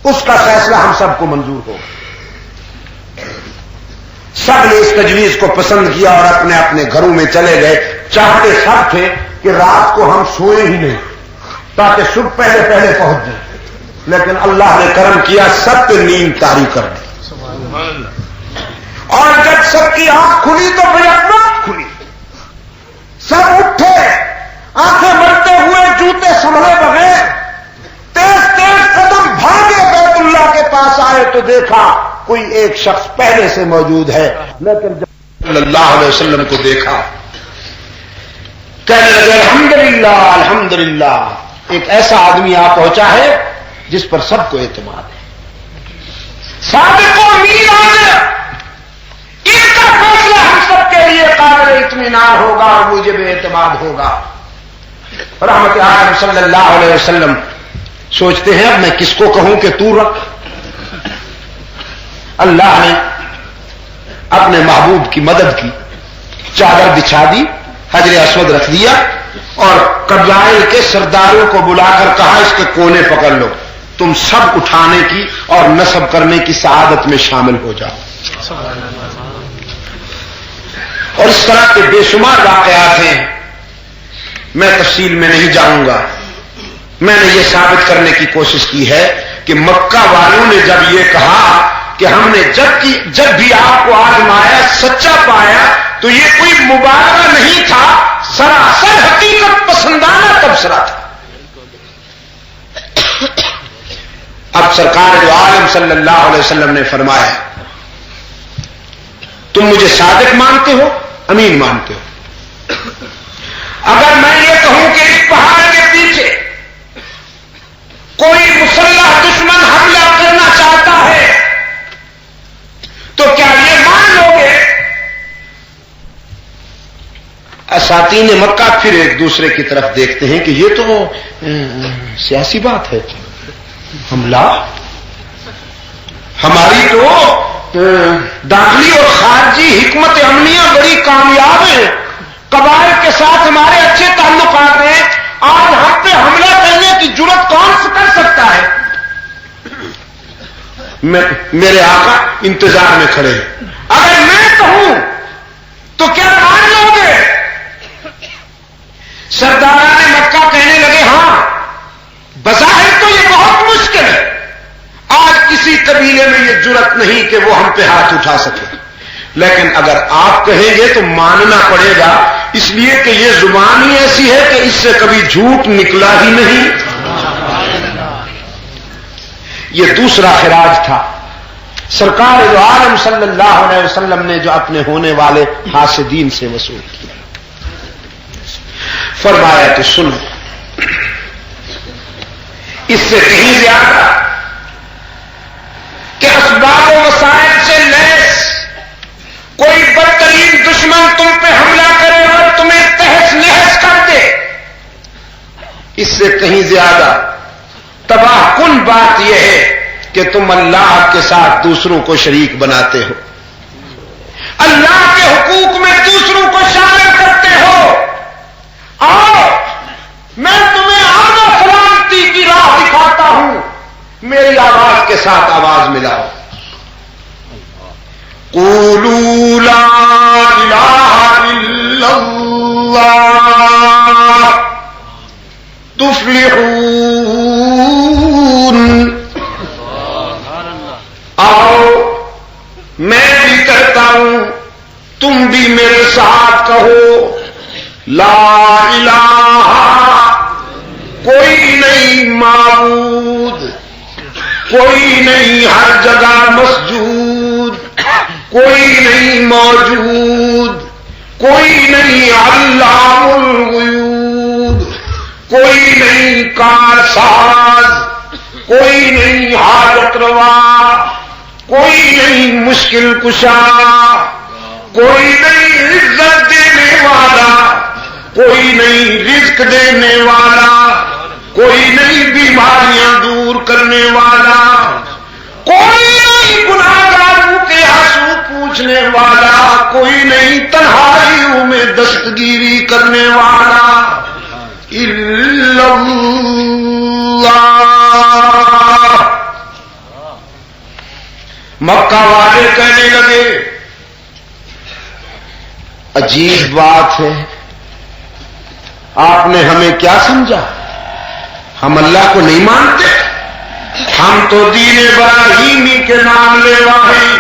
اس کا فیصلہ ہم سب کو منظور ہوگا. سب نے اس تجویز کو پسند کیا اور اپنے اپنے گھروں میں چلے گئے. چاہتے سب تھے کہ رات کو ہم سوئے ہی نہیں تاکہ صبح پہلے پہلے پہنچ جائیں. لیکن اللہ نے کرم کیا سب پہ نیند طاری کر دی. اور جب سب کی آنکھ کھلی تو بیعت کھلی. سب اٹھے آنکھیں بڑھتے ہوئے جوتے سنبھلے بغیر تیز تیز قدم بھاگے بیت اللہ کے پاس آئے تو دیکھا کوئی ایک شخص پہلے سے موجود ہے، لیکن جب صلی اللہ علیہ وسلم کو دیکھا کہنے لگے الحمدللہ الحمدللہ، ایک ایسا آدمی آ پہنچا ہے جس پر سب کو اعتماد ہے، صادق و امین آدمی، ان کا فیصلہ ہم سب کے لیے قابل اطمینان ہوگا اور مجھے بھی اعتماد ہوگا۔ رحمت عالم صلی اللہ علیہ وسلم سوچتے ہیں اب میں کس کو کہوں کہ تو رکھ۔ اللہ نے اپنے محبوب کی مدد کی، چادر بچھا دی، حجر اسود رکھ دیا اور قبائل کے سرداروں کو بلا کر کہا اس کے کونے پکڑ لو، تم سب اٹھانے کی اور نصب کرنے کی سعادت میں شامل ہو جاؤ۔ اور اس طرح کے بے شمار واقعات ہیں، میں تفصیل میں نہیں جاؤں گا۔ میں نے یہ ثابت کرنے کی کوشش کی ہے کہ مکہ والوں نے جب یہ کہا کہ ہم نے جب بھی آپ کو آزمایا سچا پایا تو یہ کوئی مبالغہ نہیں تھا، سراسر حقیقت پسندانہ تبصرہ تھا۔ اب سرکار جو عالم صلی اللہ علیہ وسلم نے فرمایا تم مجھے صادق مانتے ہو، امین مانتے ہو، اگر میں یہ کہوں کہ اس پہاڑ کے پیچھے کوئی مسلح دشمن حملہ کرنا چاہتا ہے تو کیا یہ مان لو گے؟ اساتین مکہ پھر ایک دوسرے کی طرف دیکھتے ہیں کہ یہ تو سیاسی بات ہے، حملہ ہماری تو داخلی اور خارجی حکمت عملیاں بڑی کامیاب ہیں، قبائل کے ساتھ ہمارے اچھے تعلقات ہیں، آج ہم پہ حملہ کرنے کی جرت کون کر سکتا ہے؟ میرے آقا انتظار میں کھڑے ہیں، اگر میں کہوں تو کیا مان لو گے؟ سرداران مکہ کہنے لگے ہاں، بظاہر تو یہ بہت مشکل ہے، آج کسی قبیلے میں یہ جرت نہیں کہ وہ ہم پہ ہاتھ اٹھا سکے، لیکن اگر آپ کہیں گے تو ماننا پڑے گا، اس لیے کہ یہ زبان ہی ایسی ہے کہ اس سے کبھی جھوٹ نکلا ہی نہیں۔ یہ دوسرا خراج تھا سرکار عالم صلی اللہ علیہ وسلم نے جو اپنے ہونے والے حاسدین سے وصول کیا۔ فرمایا تو سنو، اس سے کہیں زیادہ کہ اسباب و وسائل سے لیس کوئی بدترین دشمن تم پہ حملہ کرے اور تمہیں تہس نہس کر دے، اس سے کہیں زیادہ تباہ کن بات یہ ہے کہ تم اللہ کے ساتھ دوسروں کو شریک بناتے ہو، اللہ کے حقوق میں دوسروں کو شامل کرتے ہو۔ آؤ میں تمہیں امن و سلامتی کی راہ دکھاتا ہوں، میری آواز کے ساتھ آواز ملاؤ، قولوا لا الہ الا اللہ تفلحون۔ آؤ میں بھی کہتا ہوں، تم بھی میرے ساتھ کہو لا الہ، کوئی نہیں معبود، کوئی نہیں ہر جگہ مسجود، کوئی نہیں موجود، کوئی نہیں علام الغیوب، کوئی نہیں کارساز، کوئی نہیں حاجت روا، کوئی نہیں مشکل کشا، کوئی نہیں عزت دینے والا، کوئی نہیں رزق دینے والا، کوئی نہیں بیماریاں دور کرنے والا، کوئی نہیں گناہگاروں کے آنسو پوچھنے والا، کوئی نہیں تنہائیوں میں دستگیری کرنے والا الا اللہ۔ مکہ والے کہنے لگے عجیب بات ہے، آپ نے ہمیں کیا سمجھا؟ ہم اللہ کو نہیں مانتے، ہم تو دین ابراہیمی کے نام لیوا ہیں،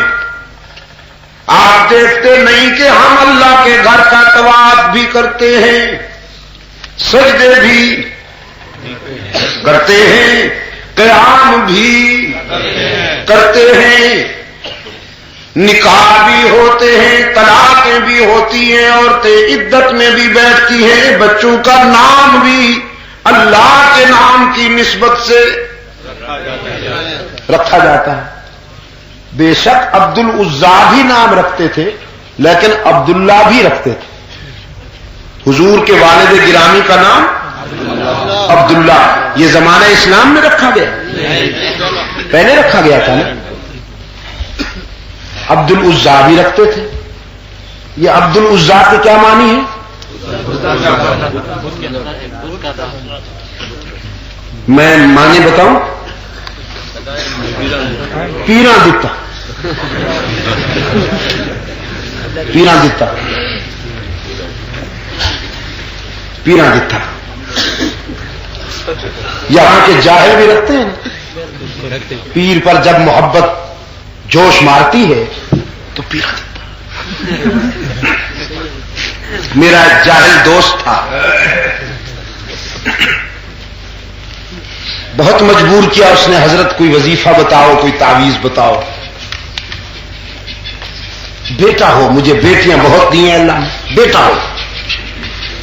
آپ دیکھتے نہیں کہ ہم اللہ کے گھر کا طواف بھی کرتے ہیں، سجدے بھی، کرتے ہیں، قیام بھی کرتے ہیں، نکاح بھی ہوتے ہیں، طلاقیں بھی ہوتی ہیں، عورتیں عدت میں بھی بیٹھتی ہیں، بچوں کا نام بھی اللہ کے نام کی نسبت سے رکھا جاتا ہے۔ بے شک عبد العزا بھی نام رکھتے تھے، لیکن عبداللہ بھی رکھتے تھے۔ حضور کے والد گرامی کا نام عبداللہ، یہ زمانہ اسلام میں رکھا گیا، پہلے رکھا گیا تھا نا۔ عبد العزا بھی رکھتے تھے۔ یہ عبد العزا کے کیا معنی ہے؟ میں معنی بتاؤں؟ پیراں دتا، پیراں دتا، پیراں دتا۔ یہاں کے جاہل بھی رکھتے ہیں، پیر پر جب محبت جوش مارتی ہے تو پیراں دتا۔ میرا ایک جاہل دوست تھا، بہت مجبور کیا اس نے، حضرت کوئی وظیفہ بتاؤ، کوئی تعویذ بتاؤ۔ بیٹا ہو، مجھے بیٹیاں بہت دی ہیں اللہ نے، بیٹا ہو۔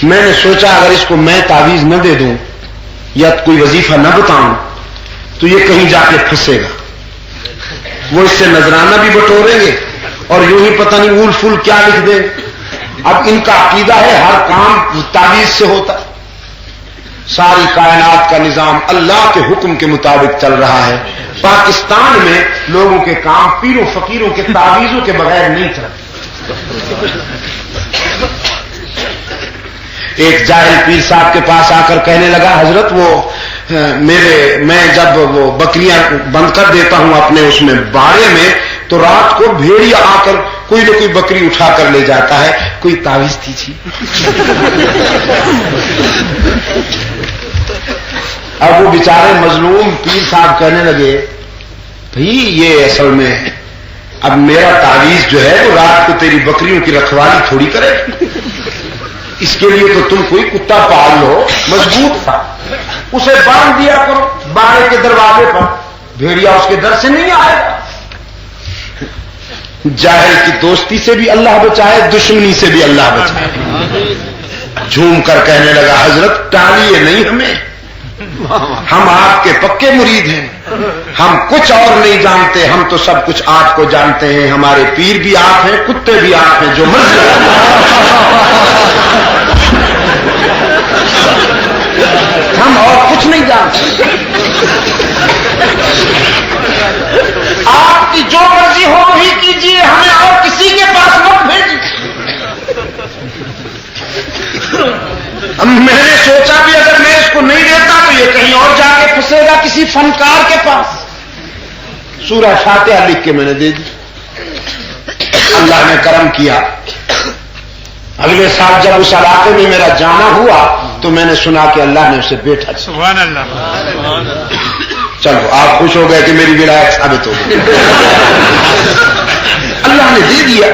میں نے سوچا اگر اس کو میں تعویذ نہ دے دوں یا کوئی وظیفہ نہ بتاؤں تو یہ کہیں جا کے پھنسے گا، وہ اس سے نذرانہ بھی بٹوریں گے اور یوں ہی پتہ نہیں اول فول کیا لکھ دیں۔ اب ان کا عقیدہ ہے ہر کام تعویذ سے ہوتا ہے، ساری کائنات کا نظام اللہ کے حکم کے مطابق چل رہا ہے۔ پاکستان میں لوگوں کے کام پیروں فقیروں کے تعویذوں کے بغیر نہیں چلتے۔ ایک جاہل پیر صاحب کے پاس آ کر کہنے لگا حضرت میں جب وہ بکریاں بند کر دیتا ہوں اپنے اس میں باڑے میں تو رات کو بھیڑیا آ کر کوئی نہ کوئی بکری اٹھا کر لے جاتا ہے، کوئی تعویذ دیجیے۔ اب وہ بیچارے مظلوم پیر صاحب کہنے لگے بھائی یہ اصل میں اب میرا تعویذ جو ہے وہ رات کو تیری بکریوں کی رکھوالی تھوڑی کرے، اس کے لیے تو تم کوئی کتا پال لو، مضبوط تھا، اسے باندھ دیا کرو باڑے کے دروازے پر، بھیڑیا اس کے در سے نہیں آئے گا۔ جاہل کی دوستی سے بھی اللہ بچائے، دشمنی سے بھی اللہ بچائے۔ جھوم کر کہنے لگا حضرت ٹالیے نہیں ہمیں، ہم آپ کے پکے مرید ہیں، ہم کچھ اور نہیں جانتے، ہم تو سب کچھ آپ کو جانتے ہیں، ہمارے پیر بھی آپ ہیں، کتے بھی آپ ہیں، جو مرضی ہم اور کچھ نہیں جانتے، آپ کی جو مرضی ہو وہی کیجیے، ہمیں اور کسی کے پاس مت بھیجیے۔ میں نے سوچا بھی اگر میں اس کو نہیں دیتا تو یہ کہیں اور جا کے پھنسے گا کسی فنکار کے پاس۔ سورہ فاتحہ لکھ کے میں نے دے دی، اللہ نے کرم کیا۔ اگلے سال جب اس علاقے میں میرا جانا ہوا تو میں نے سنا کہ اللہ نے اسے بیٹا دیا۔ سبحان اللہ۔ چلو آپ خوش ہو گئے کہ میری ولایت ثابت ہو گئی، اللہ نے دے دیا۔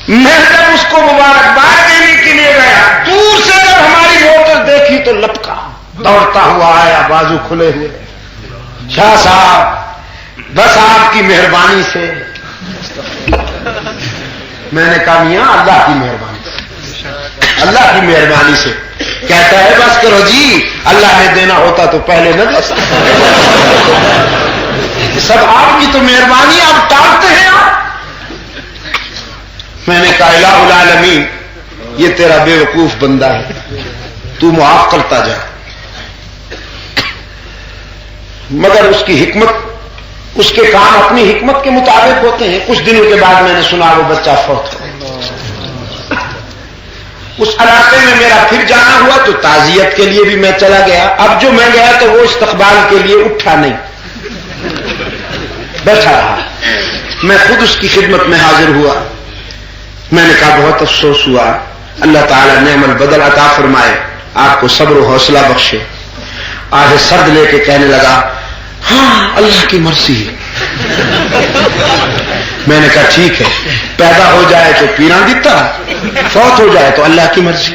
میں جب اس کو مبارکباد دینے کے لیے گیا، دور سے جب ہماری موٹر دیکھی تو لپکا، دوڑتا ہوا آیا، بازو کھلے ہوئے، شاہ صاحب بس آپ کی مہربانی سے۔ میں نے کہا میاں اللہ کی مہربانی سے، اللہ کی مہربانی سے۔ کہتا ہے بس کرو جی، اللہ نے دینا ہوتا تو پہلے نہ دے سکتا، سب آپ کی تو مہربانی، آپ ٹالتے ہیں آپ۔ میں نے کہا الہ العالمین یہ تیرا بے وقوف بندہ ہے، تو معاف کرتا جا، مگر اس کی حکمت، اس کے کام اپنی حکمت کے مطابق ہوتے ہیں۔ کچھ دنوں کے بعد میں نے سنا وہ بچہ فوت ہو گیا۔ اس علاقے میں میرا پھر جانا ہوا تو تعزیت کے لیے بھی میں چلا گیا۔ اب جو میں گیا تو وہ استقبال کے لیے اٹھا نہیں، بیٹھا رہا، میں خود اس کی خدمت میں حاضر ہوا۔ میں نے کہا بہت افسوس ہوا، اللہ تعالیٰ نعم البدل عطا فرمائے، آپ کو صبر و حوصلہ بخشے۔ آہ سرد لے کے کہنے لگا ہاں اللہ کی مرضی ہے۔ میں نے کہا ٹھیک ہے، پیدا ہو جائے تو پیراں دیتا، فوت ہو جائے تو اللہ کی مرضی۔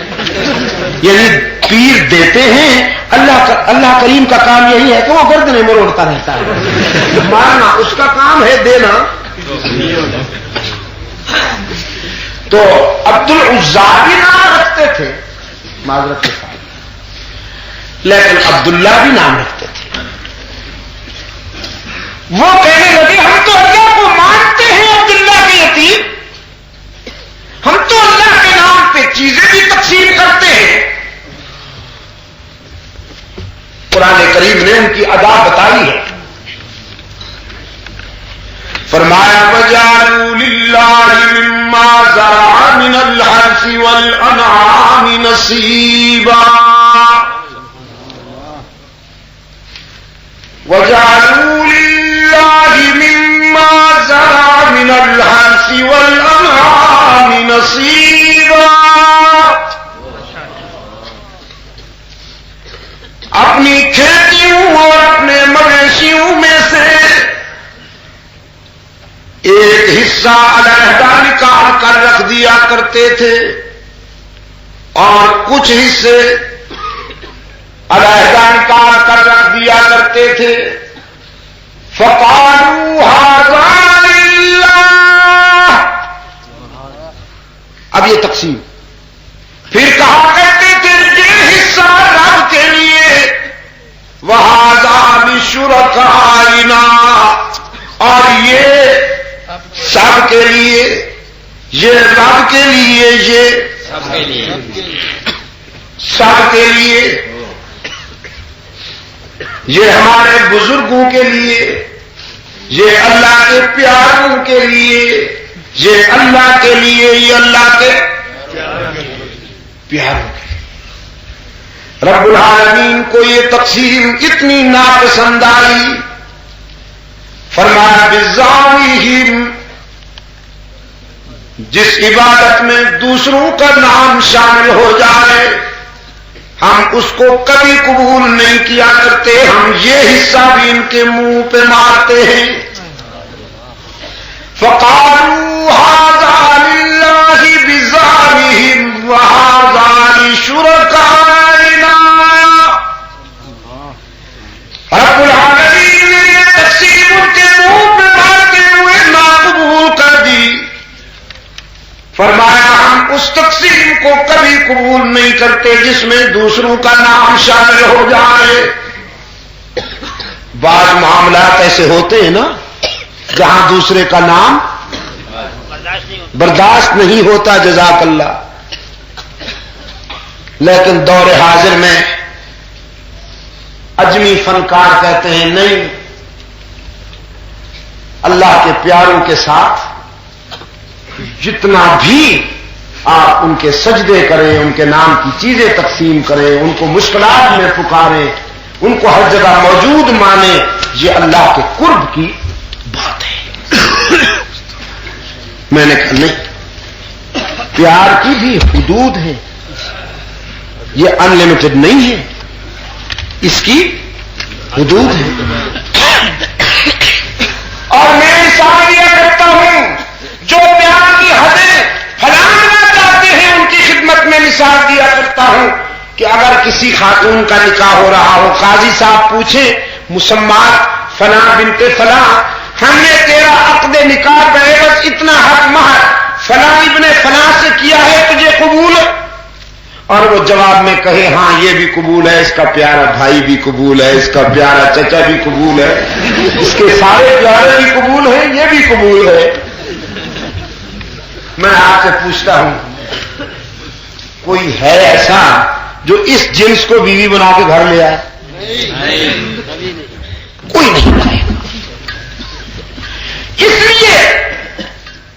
یعنی پیر دیتے ہیں اللہ کریم کا کام یہی ہے کہ وہ گردنیں مروڑتا رہتا ہے، مارنا اس کا کام ہے، دینا۔ تو عبد العزا بھی نام رکھتے تھے معذرت کے ساتھ، لیکن عبداللہ بھی نام رکھتے تھے۔ وہ کہنے لگے ہم تو اللہ کو مانتے ہیں عبداللہ کے یتیم، ہم تو اللہ کے نام پہ چیزیں بھی تقسیم کرتے ہیں۔ قرآن کریم نے ان کی ادا بتائی ہے، فرمایا وَجَعَلُوا لِلَّهِ مِمَّا زَرَعَ مِنَ الْحَرْثِ وَالْأَنْعَامِ نَصِيبًا وَجَعَلُوا لِلَّهِ مِمَّا زَرَعَ مِنَ الْحَرْثِ وَالْأَنْعَامِ نَصِيبًا، اپنی کھیتیوں اور اپنے مویشیوں میں سے ایک حصہ علیحدہ نکال کر رکھ دیا کرتے تھے اور کچھ حصے علیحدہ نکال کر رکھ دیا کرتے تھے۔ فقالوا هذا للہ، اب یہ تقسیم، پھر کہا کرتے تھے یہ حصہ رب کے لیے، وَهَذَا لِشُرَكَائِنَا، اور یہ سب کے لیے، یہ رب کے لیے، یہ سب کے لیے، سب کے لیے، یہ ہمارے بزرگوں کے لیے، یہ اللہ کے پیاروں کے لیے، یہ اللہ کے لیے، یہ اللہ کے پیاروں کے لیے۔ رب العالمین کو یہ تقسیم اتنی ناپسند آئی، فرمایا بِالظَّالِمِهِمْ، جس عبادت میں دوسروں کا نام شامل ہو جائے ہم اس کو کبھی قبول نہیں کیا کرتے، ہم یہ حصہ بھی ان کے منہ پہ مارتے ہیں۔ فَقَالُوا هَذَا لِلَّهِ بِزَعْمِهِمْ وَهَذَا لِشُرَكَائِنَا، رب العالمین نے یہ تقسیم ان کے منہ پہ مارتے ہوئے ناقبول کر دی۔ فرمایا ہم اس تقسیم کو کبھی قبول نہیں کرتے جس میں دوسروں کا نام شامل ہو جائے۔ بعض معاملات ایسے ہوتے ہیں نا جہاں دوسرے کا نام برداشت نہیں ہوتا، جزاک اللہ، لیکن دور حاضر میں اجمی فنکار کہتے ہیں نہیں، اللہ کے پیاروں کے ساتھ جتنا بھی آپ ان کے سجدے کریں، ان کے نام کی چیزیں تقسیم کریں، ان کو مشکلات میں پکاریں، ان کو ہر جگہ موجود مانیں، یہ اللہ کے قرب کی بات ہے۔ میں نے کہا نہیں، پیار کی بھی حدود ہے، یہ ان لمیٹڈ نہیں ہے، اس کی حدود ہے۔ اور میں مثال یہ کرتا ہوں، جو پیار کی حدیں پھیلانا چاہتے ہیں ان کی خدمت میں مثال دیا کرتا ہوں کہ اگر کسی خاتون کا نکاح ہو رہا ہو، قاضی صاحب پوچھیں مسمات فلاں بنت فلاں، ہم نے تیرا عقد نکاح بعوض اتنا حق مہر فلاں ابن فلاں سے کیا ہے، تجھے قبول ہے؟ اور وہ جواب میں کہے ہاں یہ بھی قبول ہے، اس کا پیارا بھائی بھی قبول ہے، اس کا پیارا چچا بھی قبول ہے، اس کے سارے پیارے بھی قبول ہیں، یہ بھی قبول ہے۔ میں آپ سے پوچھتا ہوں کوئی ہے ایسا جو اس جنس کو بیوی بنا کے گھر لے آئے؟ کوئی نہیں لائے، اس لیے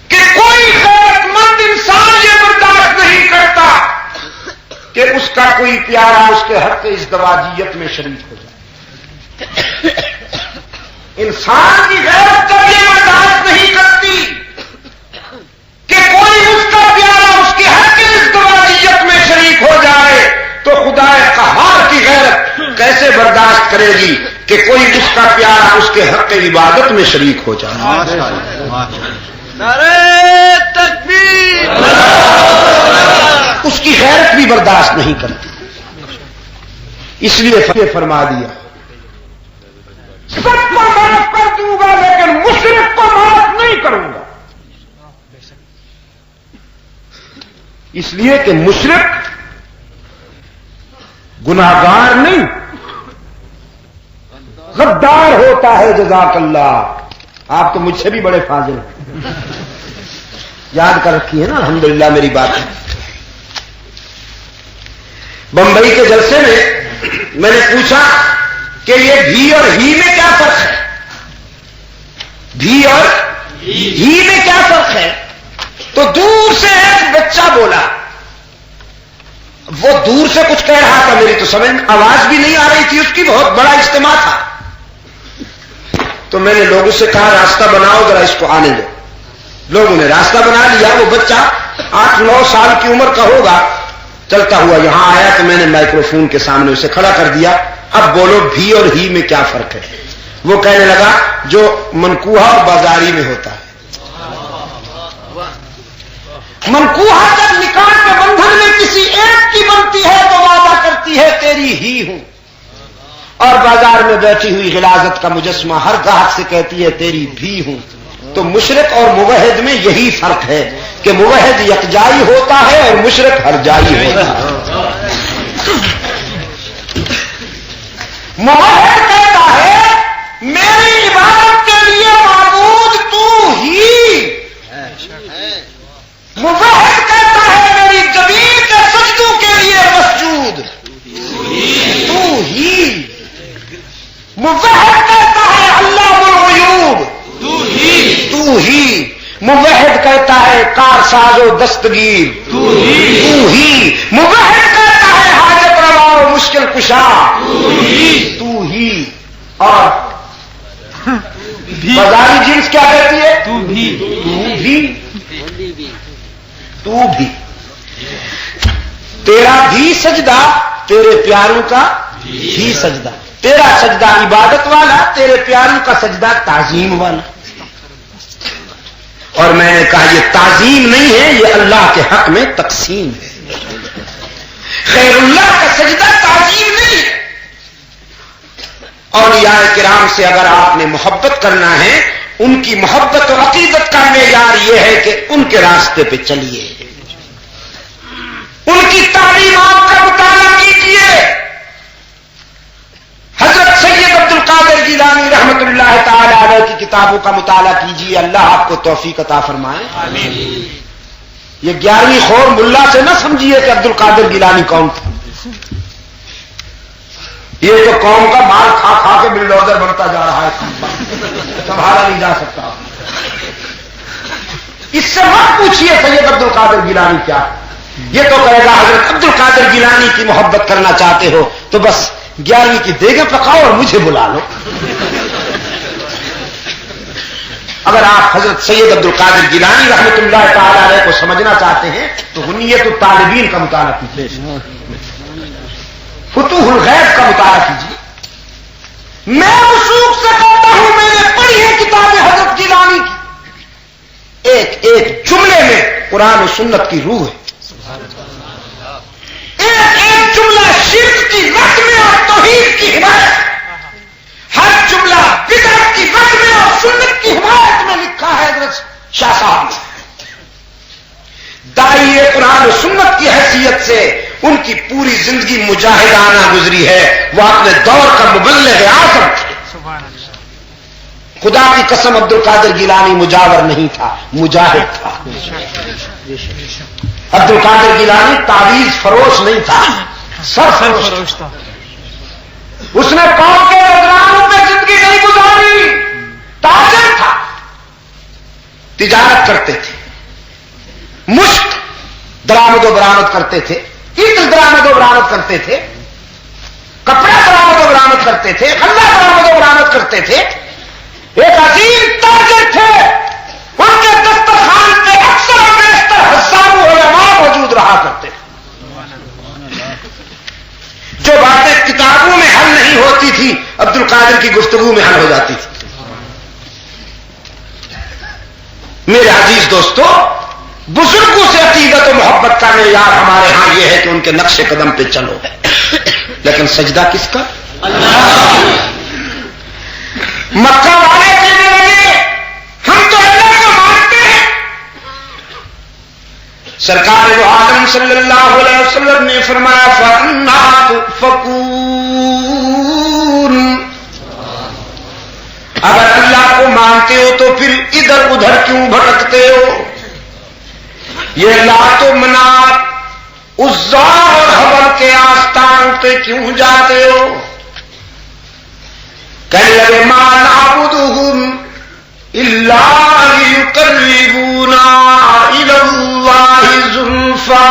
کہ کوئی غیرت مند انسان یہ برداشت نہیں کرتا کہ اس کا کوئی پیارا اس کے حق ازدواجیت میں شریک ہو جائے۔ انسان کی غیرت جب یہ برداشت نہیں کرتی کہ کوئی اس کا پیارا اس کے حق ازدواجیت میں شریک ہو جائے، تو خدا قہار کی غیرت کیسے برداشت کرے گی کہ کوئی اس کا پیارا اس کے حق عبادت میں شریک ہو جائے؟ نعرہ تکبیر، اس کی غیرت بھی برداشت نہیں کرتی۔ اس لیے فرما دیا سب کو معاف کر دوں گا لیکن مشرک کو معاف نہیں کروں گا، اس لیے کہ مشرک گناہگار نہیں، غدار ہوتا ہے۔ جزاک اللہ، آپ تو مجھ سے بھی بڑے فاضل ہیں، یاد کر رکھی ہے نا الحمدللہ میری بات۔ بمبئی کے جلسے میں نے پوچھا کہ یہ بھی اور ہی میں کیا فرق ہے، بھی اور ہی میں کیا فرق ہے؟ تو دور سے ایک بچہ بولا، وہ دور سے کچھ کہہ رہا تھا، میری تو سمجھ آواز بھی نہیں آ رہی تھی اس کی، بہت بڑا اجتماع تھا۔ تو میں نے لوگوں سے کہا راستہ بناؤ ذرا اس کو آنے دو۔ لوگوں نے راستہ بنا لیا، وہ بچہ 8-9 سال کی عمر کا ہوگا، چلتا ہوا یہاں آیا تو میں نے مائکروفون کے سامنے اسے کھڑا کر دیا، اب بولو بھی اور ہی میں کیا فرق ہے؟ وہ کہنے لگا جو منکوہا اور بازاری میں ہوتا ہے۔ منکوہا جب نکاح کے بندھن میں کسی ایک کی بنتی ہے تو وعدہ کرتی ہے تیری ہی ہوں، اور بازار میں بیٹھی ہوئی غلاظت کا مجسمہ ہر گاہک سے کہتی ہے تیری بھی ہوں۔ تو مشرک اور موحد میں یہی فرق ہے کہ موحد یکجائی ہوتا ہے اور مشرک ہر جائی ہوتا ہے۔ موحد کہتا ہے میری عبادت کے لیے معبود تو ہی، موحد کہتا ہے میری زمین کے سجدوں کے لیے مسجود تو ہی، موحد کہتا ہے علام الغیوب تو ہی، موحد کہتا ہے کارساز و دستگیر تو ہی، موحد کہتا ہے حاجت روا و مشکل کشا تو ہی، اور بازاری جنس کیا کہتی ہے؟ تو بھی، تیرا بھی سجدہ تیرے پیاروں کا بھی سجدہ، تیرا سجدہ عبادت والا، تیرے پیاروں کا سجدہ تعظیم والا۔ اور میں نے کہا یہ تعظیم نہیں ہے، یہ اللہ کے حق میں تقسیم ہے۔ خیر اللہ کا سجدہ تعظیم نہیں ہے۔ اولیاء کرام سے اگر آپ نے محبت کرنا ہے، ان کی محبت اور عقیدت کا معیار یہ ہے کہ ان کے راستے پہ چلیے، ان کی تعلیمات کا مطالعہ کیجیے۔ حضرت سید عبد القادر جیلانی رحمت اللہ تعالی علیہ کی کتابوں کا مطالعہ کیجیے، اللہ آپ کو توفیق عطا فرمائے۔ آمین۔ یہ 11ویں خور ملا سے نہ سمجھیے کہ عبد القادر جیلانی کون تھا، یہ تو قوم کا مال کھا کھا کے بلڈوزر بنتا جا رہا ہے، سنبھالا نہیں جا سکتا۔ اس سے مت پوچھیے سید عبد القادر جیلانی کیا، یہ تو کہے گا حضرت عبد القادر جیلانی کی محبت کرنا چاہتے ہو تو بس 11ویں کی دیگیں پکاؤ اور مجھے بلا لو۔ اگر آپ حضرت سید عبد القادر جیلانی رحمت اللہ تعالی علیہ کو سمجھنا چاہتے ہیں تو غنیت الطالبین کا مطالعہ کیجیے، فتوح الغیب کا مطالعہ کیجیے۔ میں وثوق سے کہتا ہوں میں نے پڑھی ہے کتاب حضرت جیلانی کی، ایک ایک جملے میں قرآن و سنت کی روح ہے، ایک جملہ شرک کی رد میں اور توحید کی حمایت، ہر جملہ بدعت کی رد میں اور سنت کی حمایت میں لکھا ہے حضرت شاہ صاحب نے۔ داعی قرآن و سنت کی حیثیت سے ان کی پوری زندگی مجاہدانہ گزری ہے، وہ اپنے دور کا مبلغ اعظم تھے۔ خدا کی قسم عبد القادر جیلانی مجاور نہیں تھا، مجاہد تھا۔ عبد القادر جیلانی تعویذ فروش نہیں تھا، سر فروش تھا۔ اس نے قوم کے نوجوانوں میں زندگی نہیں گزاری، تاجر تھا، تجارت کرتے تھے، مشک درآمد و برآمد کرتے تھے، عطر درآمد و برآمد کرتے تھے، کپڑا درآمد و برآمد کرتے تھے، غلہ درآمد و برآمد کرتے تھے، ایک عظیم تاجر تھے۔ ان کے دسترخوان پہ اکثر و بیشتر ہزاروں علماء موجود رہا کرتے تھے۔ جو باتیں کتابوں میں حل نہیں ہوتی تھی عبد القادر کی گفتگو میں حل ہو جاتی تھی۔ میرے عزیز دوستو، بزرگوں سے عقیدت و محبت کا معیار ہمارے ہاں یہ ہے کہ ان کے نقش قدم پہ چلو۔ لیکن سجدہ کس کا؟ مکہ والے کہنے لگے ہم تو اللہ کو مانتے ہیں. سرکار دو عالم صلی اللہ علیہ وسلم نے فرمایا فَأَنَّا تُؤْفَكُونَ، اگر اللہ کو مانتے ہو تو پھر ادھر ادھر کیوں بھٹکتے ہو؟ یہ لات و منات عزا اور حبل کے آستانوں پہ کیوں جاتے ہو؟ کہنے لگے ما نعبدہم الا لیقربونا الی اللہ زلفا،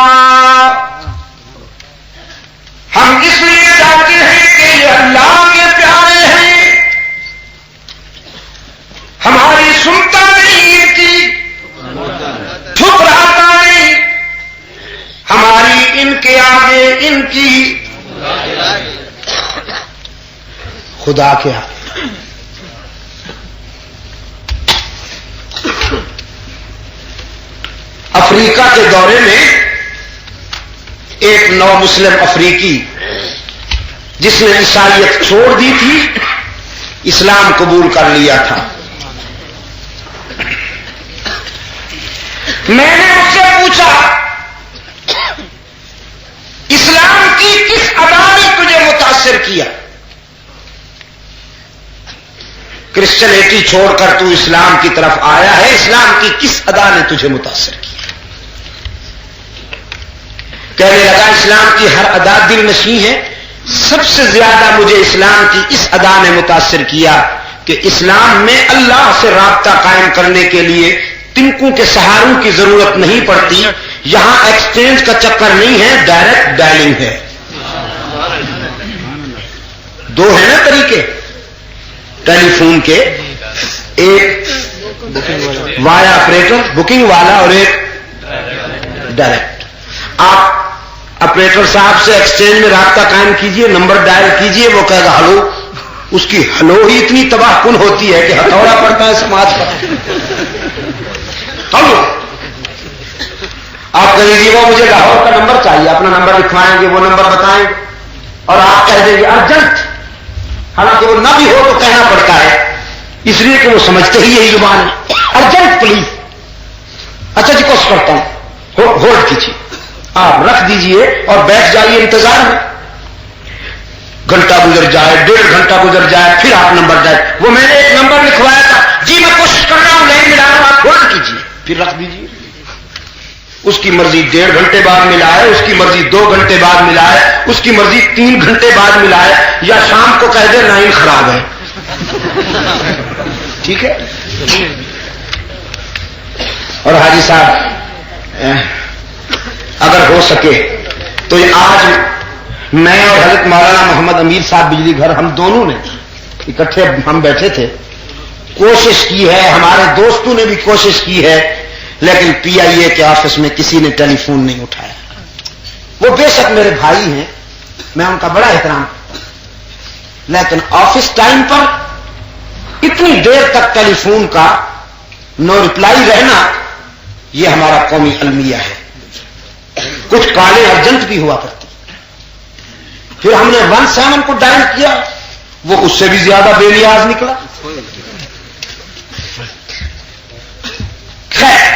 ہم اس لیے جاتے ہیں کہ یہ اللہ کے پیارے ہیں، ہماری سنتا نہیں ان کی، ٹھکراتا نہیں، ہماری ان کے آگے ان کی خدا کے آگے. افریقہ کے دورے میں ایک نو مسلم افریقی جس نے عیسائیت چھوڑ دی تھی اسلام قبول کر لیا تھا. میں نے اس سے پوچھا اسلام کی کس ادا نے تجھے متاثر کیا؟ کرسچنیٹی چھوڑ کر تو اسلام کی طرف آیا ہے، اسلام کی کس ادا نے تجھے متاثر کیا؟ کہنے لگا اسلام کی ہر ادا دل نشیں ہے، سب سے زیادہ مجھے اسلام کی اس ادا نے متاثر کیا کہ اسلام میں اللہ سے رابطہ قائم کرنے کے لیے تنکوں کے سہاروں کی ضرورت نہیں پڑتی، یہاں ایکسچینج کا چکر نہیں ہے، ڈائریکٹ ڈائلنگ ہے. دو ہیں نا طریقے ٹیلی فون کے، ایک وایا آپریٹر بکنگ والا اور ایک ڈائریکٹ. آپ آپریٹر صاحب سے ایکسچینج میں رابطہ قائم کیجئے، نمبر ڈائل کیجئے، وہ کہے گا ہلو. اس کی ہلو ہی اتنی تباہ کن ہوتی ہے کہ ہتھوڑا پڑتا ہے سماج کا. ہلو آپ کہیں گے وہ مجھے لاہور کا نمبر چاہیے، اپنا نمبر لکھوائیں گے، وہ نمبر بتائیں اور آپ کہہ دیں گے ارجنٹ، حالانکہ وہ نہ بھی ہو تو کہنا پڑتا ہے اس لیے کہ وہ سمجھتے ہی یہی زبان ہے. Urgent please. اچھا جی کوشش کرتا ہوں، ہولڈ کیجیے، آپ رکھ دیجئے اور بیٹھ جائیے انتظار میں. گھنٹہ گزر جائے، 1.5 گھنٹہ گزر جائے، پھر آپ نمبر ڈائل. وہ میں نے ایک نمبر لکھوایا تھا، جی میں کوشش کر رہا ہوں نہیں ملا رہا ہوں، آپ ہولڈ کیجیے، پھر رکھ دیجیے. اس کی مرضی 1.5 گھنٹے بعد ملا ہے، اس کی مرضی 2 گھنٹے بعد ملا ہے، اس کی مرضی 3 گھنٹے بعد ملا ہے، یا شام کو کہہ دے لائن خراب ہے. ٹھیک ہے. اور حاجی صاحب اگر ہو سکے تو آج میں اور حضرت مولانا محمد امیر صاحب بجلی گھر ہم دونوں نے اکٹھے ہم بیٹھے تھے، کوشش کی ہے، ہمارے دوستوں نے بھی کوشش کی ہے، لیکن پی آئی اے کے آفس میں کسی نے ٹیلی فون نہیں اٹھایا. وہ بے شک میرے بھائی ہیں، میں ان کا بڑا احترام کرتا ہوں، لیکن آفس ٹائم پر اتنی دیر تک ٹیلی فون کا نو رپلائی رہنا یہ ہمارا قومی المیہ ہے. کچھ کالیں ارجنٹ بھی ہوا کرتی، پھر ہم نے 17 کو ڈائل کیا، وہ اس سے بھی زیادہ بے نیاز نکلا. خیر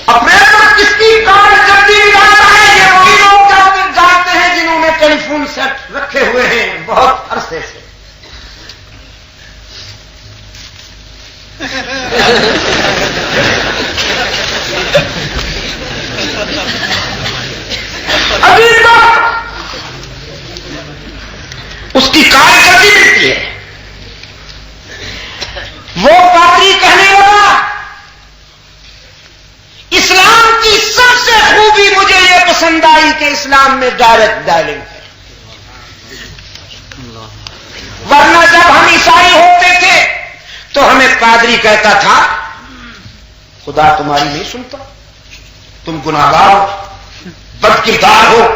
آپریٹر کس کی کار جلدی جاتا ہے یہ وہی لوگ جانتے ہیں جنہوں نے ٹیلی فون سیٹ رکھے ہوئے ہیں بہت عرصے سے. ابھی تک اس کی کار جلدی ملتی ہے. وہ پادری کہنے لگا اسلام کی سب سے خوبی مجھے یہ پسند آئی کہ اسلام میں ڈائریکٹ ڈائلنگ ہے، ورنہ جب ہم عیسائی ہوتے تھے تو ہمیں پادری کہتا تھا خدا تمہاری نہیں سنتا، تم گناہگار ہو، بد کردار ہو،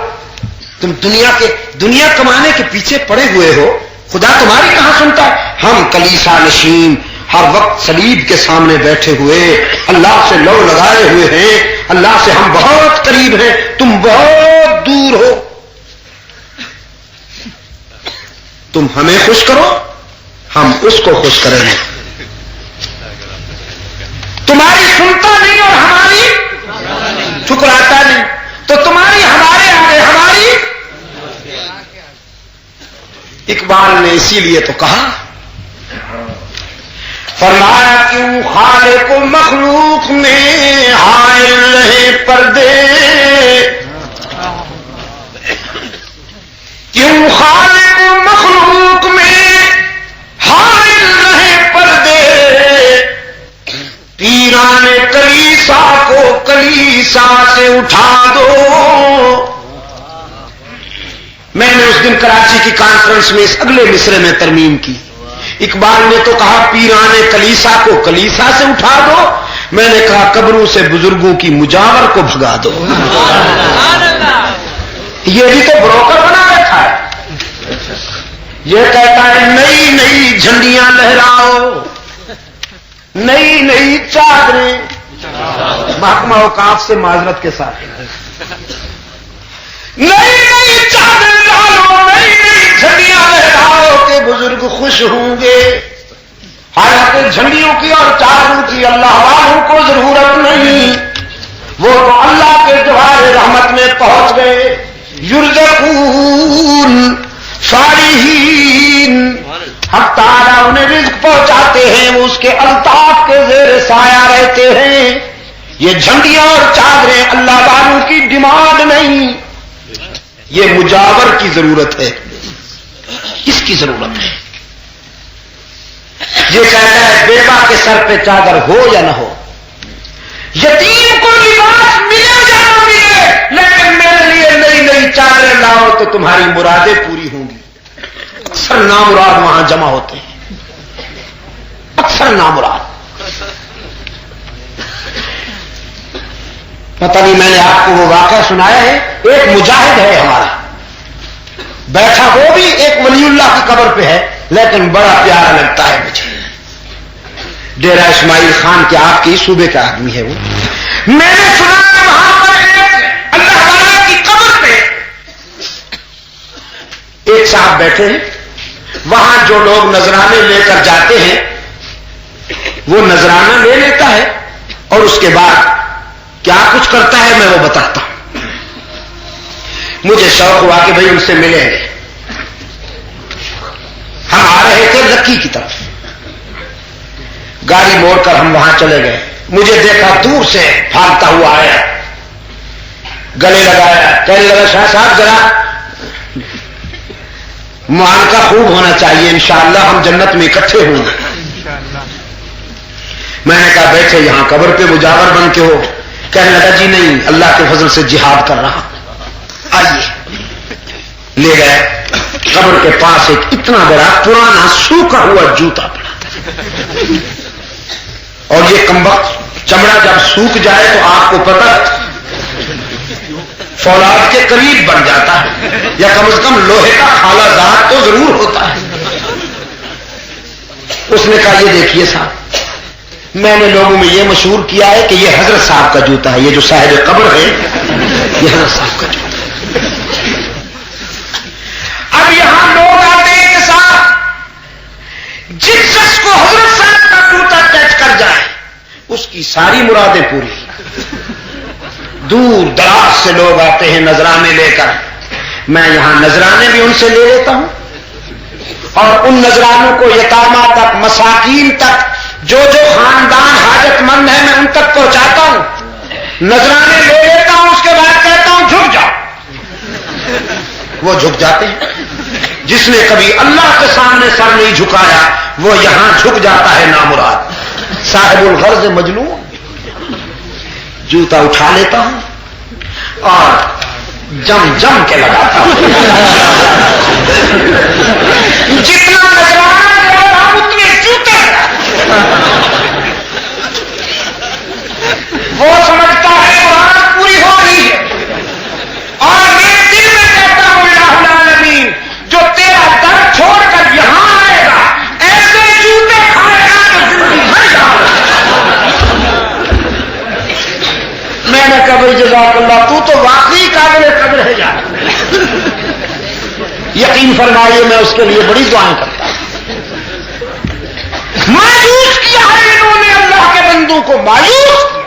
تم دنیا کمانے کے پیچھے پڑے ہوئے ہو، خدا تمہاری کہاں سنتا. ہم کلیسا نشین ہر وقت صلیب کے سامنے بیٹھے ہوئے اللہ سے لو لگائے ہوئے ہیں، اللہ سے ہم بہت قریب ہیں، تم بہت دور ہو. تم ہمیں خوش کرو ہم اس کو خوش کریں گے. تمہاری سنتا نہیں اور ہماری ٹھکراتا نہیں تو تمہاری ہمارے آگے ہماری. اقبال نے اسی لیے تو کہا فرمایا کیوں خالق و مخلوق میں حائل رہے پردے, کیوں خالق و مخلوق میں حائل رہے پردے, پیران کلیسا کو کلیسا سے اٹھا دو. میں نے اس دن کراچی کی کانفرنس میں اس اگلے مصرے میں ترمیم کی. اقبال نے تو کہا پیران کلیسا کو کلیسا سے اٹھا دو, میں نے کہا قبروں سے بزرگوں کی مجاور کو بھگا دو. یہ بھی تو بروکر بنا رکھا ہے. یہ کہتا ہے نئی نئی جھنڈیاں لہراؤ, نئی نئی چادریں. محکمہ اوقاف سے معذرت کے ساتھ نئی نئی چادر ڈالو, نئی نئی جھنڈیاں لہراؤ کہ بزرگ خوش ہوں گے. حالانکہ جھنڈیوں کی اور چادروں کی اللہ والوں کو ضرورت نہیں, وہ تو اللہ کے جوار رحمت میں پہنچ گئے. یرزقون فارحین, حق تعالیٰ انہیں رزق پہنچاتے ہیں, وہ اس کے الطاف کے زیر سایہ رہتے ہیں. یہ جھنڈیاں اور چادریں اللہ والوں کی ڈیمانڈ نہیں, یہ مجاور کی ضرورت ہے, اس کی ضرورت ہے. یہ کہتا ہے بیوہ کے سر پہ چادر ہو یا نہ ہو, یتیم کو لباس ملے یا نہ ملے, لیکن میرے لیے نئی نئی چادریں لاؤ تو تمہاری مرادیں پوری ہوں گی. اکثر نامراد وہاں جمع ہوتے ہیں, اکثر نامراد. پتہ نہیں میں نے آپ کو وہ واقعہ سنایا ہے. ایک مجاہد ہے ہمارا, بیٹھا وہ بھی ایک ولی اللہ کی قبر پہ ہے, لیکن بڑا پیارا لگتا ہے مجھے. ڈیرہ اسماعیل خان کے آپ کے صوبے کا آدمی ہے وہ. میں نے سنا وہاں پر ایک اللہ تعالیٰ کی قبر پہ ایک صاحب بیٹھے ہیں. وہاں جو لوگ نذرانے لے کر جاتے ہیں وہ نذرانہ لے لیتا ہے اور اس کے بعد کیا کچھ کرتا ہے میں وہ بتاتا ہوں. مجھے شوق ہوا کہ بھئی ان سے ملیں گے. ہم آ رہے تھے لکی کی طرف, گاڑی موڑ کر ہم وہاں چلے گئے. مجھے دیکھا دور سے بھاگتا ہوا آیا, گلے لگایا, کہنے لگا شاہ صاحب ذرا معانقہ خوب ہونا چاہیے, انشاءاللہ ہم جنت میں اکٹھے ہوں گے. میں نے کہا بیٹھے یہاں قبر پہ مجاور بن کے ہو. کہنے لگا جی نہیں, اللہ کے فضل سے جہاد کر رہا. آئیے لے گئے. قبر کے پاس ایک اتنا بڑا پرانا سوکھا ہوا جوتا پڑا تھا, اور یہ کمبخت چمڑا جب سوکھ جائے تو آپ کو پتہ فولاد کے قریب بن جاتا ہے, یا کم از کم لوہے کا خالہ زاد تو ضرور ہوتا ہے. اس نے کہا یہ دیکھیے صاحب, میں نے لوگوں میں یہ مشہور کیا ہے کہ یہ حضرت صاحب کا جوتا ہے, یہ جو صاحب قبر ہے یہ حضرت صاحب کا جوتا ہے. اب یہاں لوگ آتے ہیں کہ صاحب جس شخص کو حضرت صاحب کا جوتا ٹچ کر جائے اس کی ساری مرادیں پوری. دور دراز سے لوگ آتے ہیں نذرانے لے کر. میں یہاں نذرانے بھی ان سے لے لیتا ہوں, اور ان نذرانوں کو یتامہ تک, مساکین تک, جو جو خاندان حاجت مند ہے میں ان تک پہنچاتا ہوں. نذرانے لے لیتا ہوں, اس کے بعد کہتا ہوں جھک جاؤ. وہ جھک جاتے ہیں. جس نے کبھی اللہ کے سامنے سر نہیں جھکایا وہ یہاں جھک جاتا ہے نامراد. صاحب الغرض مجنون. جوتا اٹھا لیتا ہوں اور جم جم کے لگاتا ہوں. جتنا نذرانہ لگاتا ہوں اتنے جوتے. وہ سمجھتا ہے قرآن پوری ہو رہی ہے, اور میں دل میں کہتا ہوں الہ العالمین جو تیرا در چھوڑ کر یہاں آئے گا ایسے جوتے کھائے گا تو زندگی بھر جاؤ. میں نے کہا بھائی جزاک اللہ, تو واقعی قابل قدر ہے یار. یقین فرما فرمائیے میں اس کے لیے بڑی دعائیں کرتا ہوں. مایوس کیا ہے انہوں نے اللہ کے بندوں کو، مایوس کیا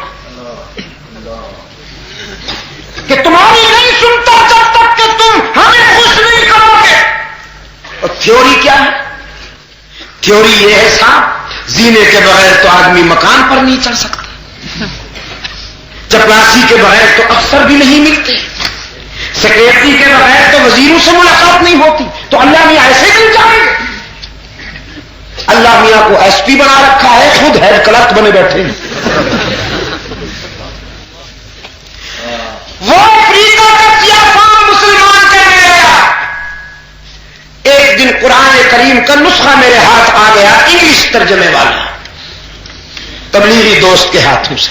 کہ تمہاری نہیں سنتا جب تک کہ تم ہمیں خوش نہیں کرو گے. اور تھیوری کیا ہے؟ تھیوری یہ ہے صاحب، زینے کے بغیر تو آدمی مکان پر نہیں چڑھ سکتا، چپراسی کے بغیر تو افسر بھی نہیں ملتے، سیکریٹری کے بغیر تو وزیروں سے ملاقات نہیں ہوتی، تو اللہ میاں ایسے مل جائیں گے؟ اللہ میاں کو ایس پی بنا رکھا ہے، خود ہیڈ کلرک بنے بیٹھے ہیں. وہ افریقہ کا سیاہ فام مسلمان کہنے لگا. ایک دن قرآن کریم کا نسخہ میرے ہاتھ آ گیا، انگلش ترجمے والا، تبلیغی دوست کے ہاتھوں سے.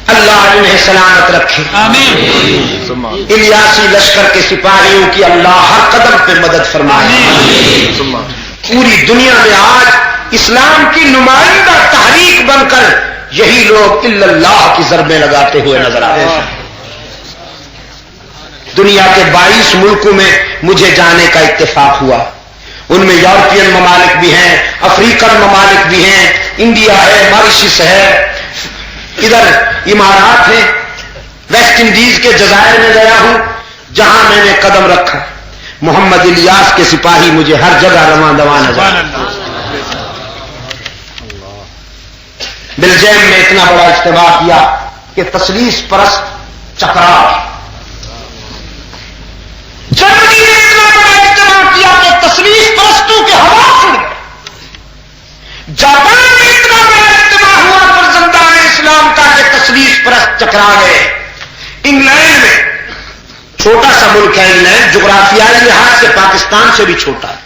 اللہ انہیں سلامت رکھے. آمین. الیاسی لشکر کے سپاہیوں کی اللہ ہر قدم پہ مدد فرمائے. پوری دنیا میں آج اسلام کی نمائندہ تحریک بن کر یہی لوگ الا اللہ کی ضربیں لگاتے ہوئے نظر آتے ہیں. دنیا کے 22 ملکوں میں مجھے جانے کا اتفاق ہوا. ان میں یورپین ممالک بھی ہیں، افریقن ممالک بھی ہیں، انڈیا ہے، ماریشس ہے، ادھر امارات ہیں، ویسٹ انڈیز کے جزائر میں گیا ہوں. جہاں میں نے قدم رکھا محمد الیاس کے سپاہی مجھے ہر جگہ رواں دواں نظر آئے. بلجیم میں اتنا بڑا اجتماع کیا کہ تثلیث پرست چکرا. جرمنی میں اتنا بڑا اجتماع کیا کہ تثلیث پرستوں کے ہوا اڑ گئے. جاپان میں اتنا بڑا اجتماع ہوا فرزندان اسلام کا کہ تثلیث پرست چکرا گئے. انگلینڈ میں، چھوٹا سا ملک ہے انگلینڈ، جغرافیائی لحاظ سے پاکستان سے بھی چھوٹا ہے،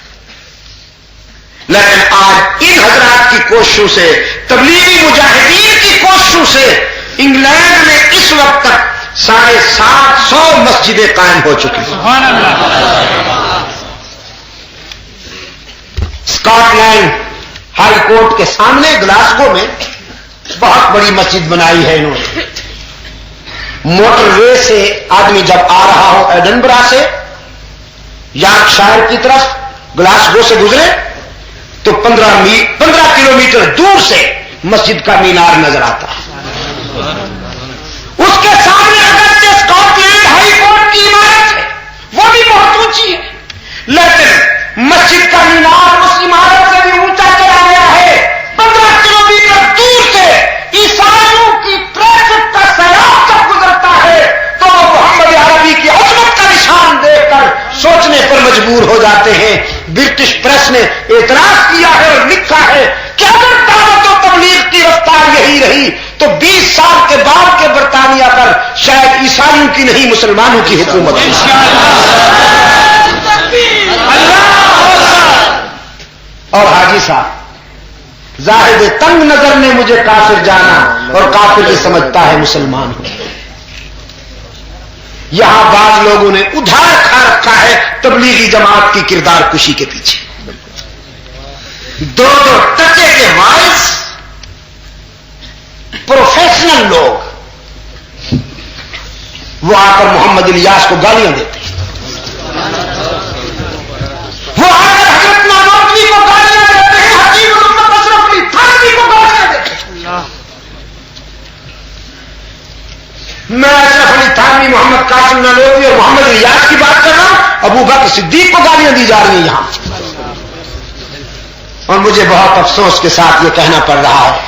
لیکن آج ان حضرات کی کوششوں سے، تبلیغی مجاہدین کی کوششوں سے انگلینڈ میں اس وقت تک 750 مسجدیں قائم ہو چکی ہیں. اسکاٹ لینڈ ہائی کورٹ کے سامنے گلاسگو میں بہت بڑی مسجد بنائی ہے انہوں نے. موٹر وے سے آدمی جب آ رہا ہو ایڈنبرا سے یارکشائر کی طرف گلاسگو سے گزرے تو 15 کلومیٹر دور سے مسجد کا مینار نظر آتا ہے. اس کے سامنے اگرچہ اسکاٹ لینڈ ہائی کورٹ کی عمارت ہے، وہ بھی بہت اونچی ہے، لیکن مسجد کا مینار اس عمارت سے بھی اونچا چلا گیا ہے. 15 کلومیٹر دور سے عیسائیوں کی ٹریفک کا سیلاب جب گزرتا ہے تو محمد عربی کی عظمت کا نشان دیکھ کر سوچنے پر مجبور ہو جاتے ہیں. برٹش پریس نے اعتراض کیا ہے اور لکھا ہے کہ اگر دعوت و تبلیغ کی رفتار یہی رہی تو 20 سال کے بعد کے برطانیہ پر شاید عیسائیوں کی نہیں مسلمانوں کی حکومت ہوگی. اور حاجی صاحب، زاہد تنگ نظر نے مجھے کافر جانا اور کافر یہ سمجھتا ہے مسلمان ہوں. یہاں بعض لوگوں نے ادھار کھا رکھا ہے تبلیغی جماعت کی کردار کشی کے پیچھے. 2 ٹکے کے وائس پروفیشنل لوگ وہ آ کر محمد الیاس کو گالیاں دیتے ہیں، وہ آ کر حضرت نانوتوی کو گالیاں دیتے ہیں، حکیم محمد اشرف علی تھانوی کو گالیاں دیتے ہیں. میں اشرف علی تھانوی، محمد قاسم نانوتوی اور محمد الیاس کی بات کر رہا ہوں. ابو بکر صدیق کو گالیاں دی جا رہی ہیں یہاں. اور مجھے بہت افسوس کے ساتھ یہ کہنا پڑ رہا ہے،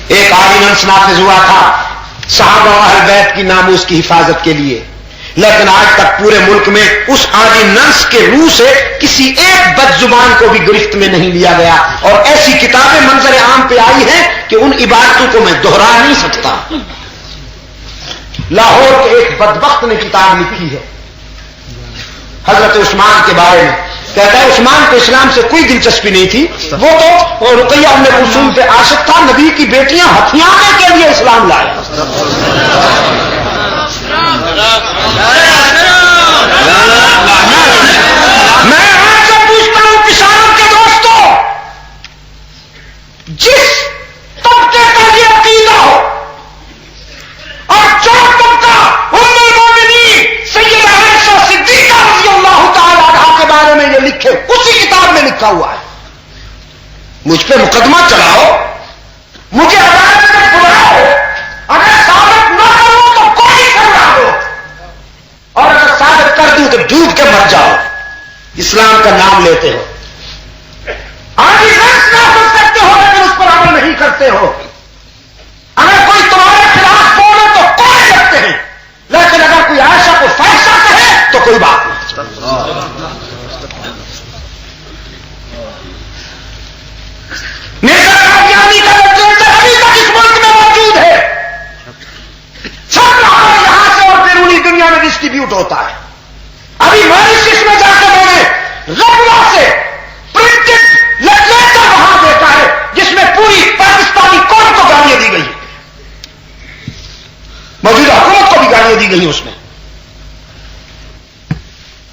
ایک آرڈیننس نافذ ہوا تھا صحابہ و اہل بیت کی ناموس کی حفاظت کے لیے، لیکن آج تک پورے ملک میں اس آرڈیننس کے روح سے کسی ایک بد زبان کو بھی گرفت میں نہیں لیا گیا. اور ایسی کتابیں منظر عام پہ آئی ہیں کہ ان عبارتوں کو میں دہرا نہیں سکتا. لاہور کے ایک بدبخت نے کتاب لکھی ہے حضرت عثمان کے بارے میں. کہتا ہے عثمان کو اسلام سے کوئی دلچسپی نہیں تھی، وہ تو رقیہ ام کلثوم پہ عاشق تھا، نبی کی بیٹیاں ہتھیانے کے لیے اسلام لائے. میں آپ سے پوچھتا ہوں کسانوں کے دوستوں، جس طبقے کا یہ عقیدہ ہو اور جو طبقہ ام المومنین سیدہ عائشہ لکھے اسی کتاب میں لکھا ہوا ہے. مجھ پہ مقدمہ چلاؤ, مجھے عدالت میں بلاؤ, اگر ثابت نہ کروں تو کوئی کر رہا ہو, اور اگر ثابت کر دوں تو ڈوب کے مر جاؤ. اسلام کا نام لیتے ہو, آرگیومنٹس نہ کر سکتے ہو لیکن اس پر عمل نہیں کرتے ہو. اگر کوئی تمہارے خلاف بولے تو کوئی کرتے ہیں, لیکن اگر کوئی عائشہ کو فیصلہ کہے تو کوئی بات نہیں. مرزا قادیانی کا لٹریچر ابھی تک اس ملک میں موجود ہے, سب یہاں سے اور بیرونی دنیا میں ڈسٹریبیوٹ ہوتا ہے. ابھی ماریشس میں جا کے میں نے لکھنؤ سے پرنٹڈ لٹریچر وہاں دیکھا ہے جس میں پوری پاکستانی قوم کو گالیاں دی گئی ہیں, موجودہ حکومت کو بھی گالیاں دی گئی ہیں اس میں.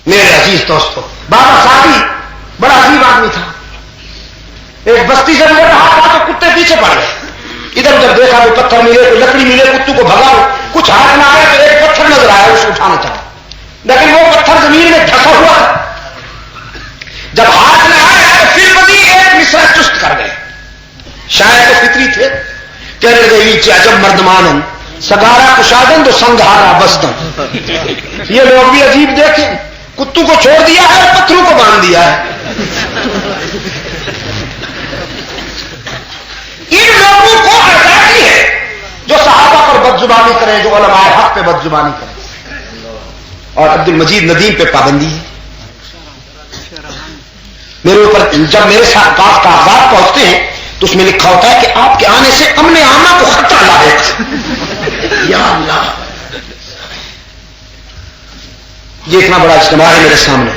میرے عزیز دوستو, بابا صاحب بڑا عجیب آدمی تھا. ایک بستی سے گزر رہا تھا تو کتے پیچھے پڑ گئے, ادھر ادھر دیکھا کوئی پتھر ملے, کوئی لکڑی ملے, کتوں کو بھگاؤ, کچھ ہاتھ میں آیا تو ایک پتھر نظر آیا, اسے اٹھانا چاہا لیکن وہ پتھر زمین میں دھسا ہوا تھا. جب ہاتھ میں آیا تو پھر بدی ایک مصرع چست کر گئے. شاید تو فطری تھے, کہنے لگے عجب مردمان سگارا کشادن تو سنگھارا بستن. یہ لوگ بھی عجیب دیکھیں, کتوں کو چھوڑ دیا ہے اور پتھروں کو باندھ دیا ہے. ان لوگوں کو آزادی ہے جو صحابہ پر بدزبانی کریں, جو علماء حق پہ بدزبانی کریں, اور عبد المجید ندیم پہ پابندی ہے. میرے اوپر جب میرے ساتھ کاغذات پہنچتے ہیں تو اس میں لکھا ہوتا ہے کہ آپ کے آنے سے امن عامہ کو خطرہ لاحق. یا اللہ, یہ اتنا بڑا اجتماع ہے میرے سامنے.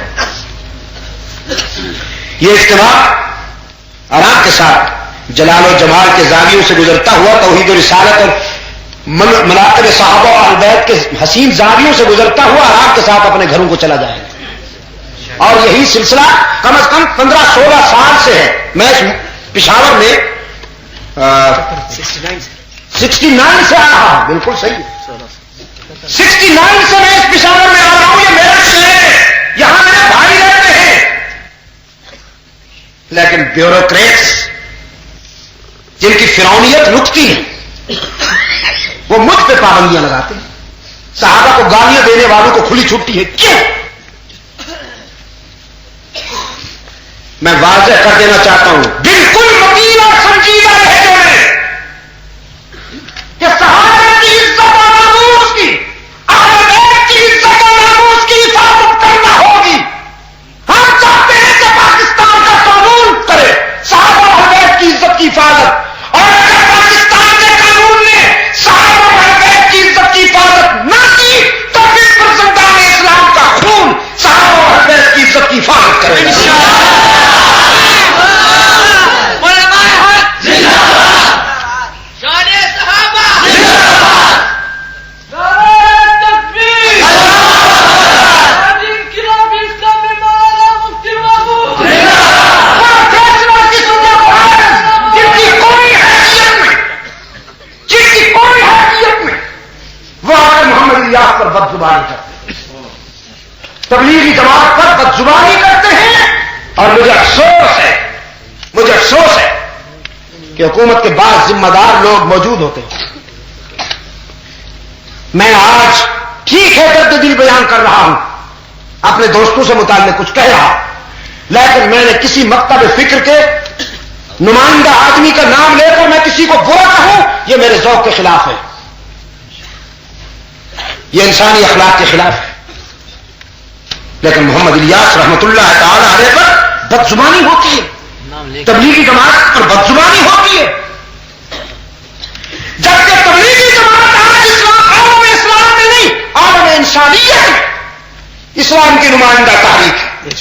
یہ اجتماع آرام کے ساتھ جلال و جمال کے زاویوں سے گزرتا ہوا توحید و رسالت اور مناقب صحابہ و اہل بیت کے حسین زاویوں سے گزرتا ہوا آرام کے ساتھ اپنے گھروں کو چلا جائے گا. اور یہی سلسلہ کم از کم 15-16 سال سے ہے. میں پشاور میں 69 سے آ رہا ہوں, بالکل صحیح, 69 سے میں اس پشاور میں آ رہا ہوں. یہ میرا شہر ہے, یہاں میرے بھائی رہتے ہیں, لیکن بیوروکریٹس جن کی فرعونیت رکتی ہے وہ مجھ پہ پابندیاں لگاتے ہیں. صحابہ کو گالیاں دینے والوں کو کھلی چھٹی ہے. کیوں؟ میں واضح کر دینا چاہتا ہوں بالکل متین اور سنجیدہ لہجے میں کہ صحابہ کی عزت اور ناموس کی, اہل بیت کی عزت اور ناموس کی حفاظت کرنا ہوگی. ہم چاہتے ہیں کہ پاکستان کا قانون کرے صحابہ اور اہل بیت کی عزت کی حفاظت, اور اگر پاکستان کے قانون نے صحابہ اور اہل بیت کی عزت کی حفاظت نہ کی تو پھر فرزندان اسلام کا خون صحابہ اور اہل بیت کی عزت کی حفاظت کرے گا. پر بدزبانی کرتے ہیں, تبلیغی جماعت پر بدزبانی کرتے ہیں. اور مجھے افسوس ہے کہ حکومت کے بعض ذمہ دار لوگ موجود ہوتے ہیں. میں آج ٹھیک ہے درد دل بیان کر رہا ہوں, اپنے دوستوں سے متعلق کچھ کہہ رہا, لیکن میں نے کسی مکتب فکر کے نمائندہ آدمی کا نام لے کر میں کسی کو برا کہوں, یہ میرے ذوق کے خلاف ہے, یہ انسانی اخلاق کے خلاف ہے. لیکن محمد الیاس رحمت اللہ تعالی علیہ پر بدزبانی ہوتی ہے, تبلیغی جماعت پر بدزبانی ہوتی ہے, جبکہ تبلیغی جماعت آج عالم اسلام میں نہیں, عالم انسانیت میں اسلام کی نمائندہ تاریخ ہے.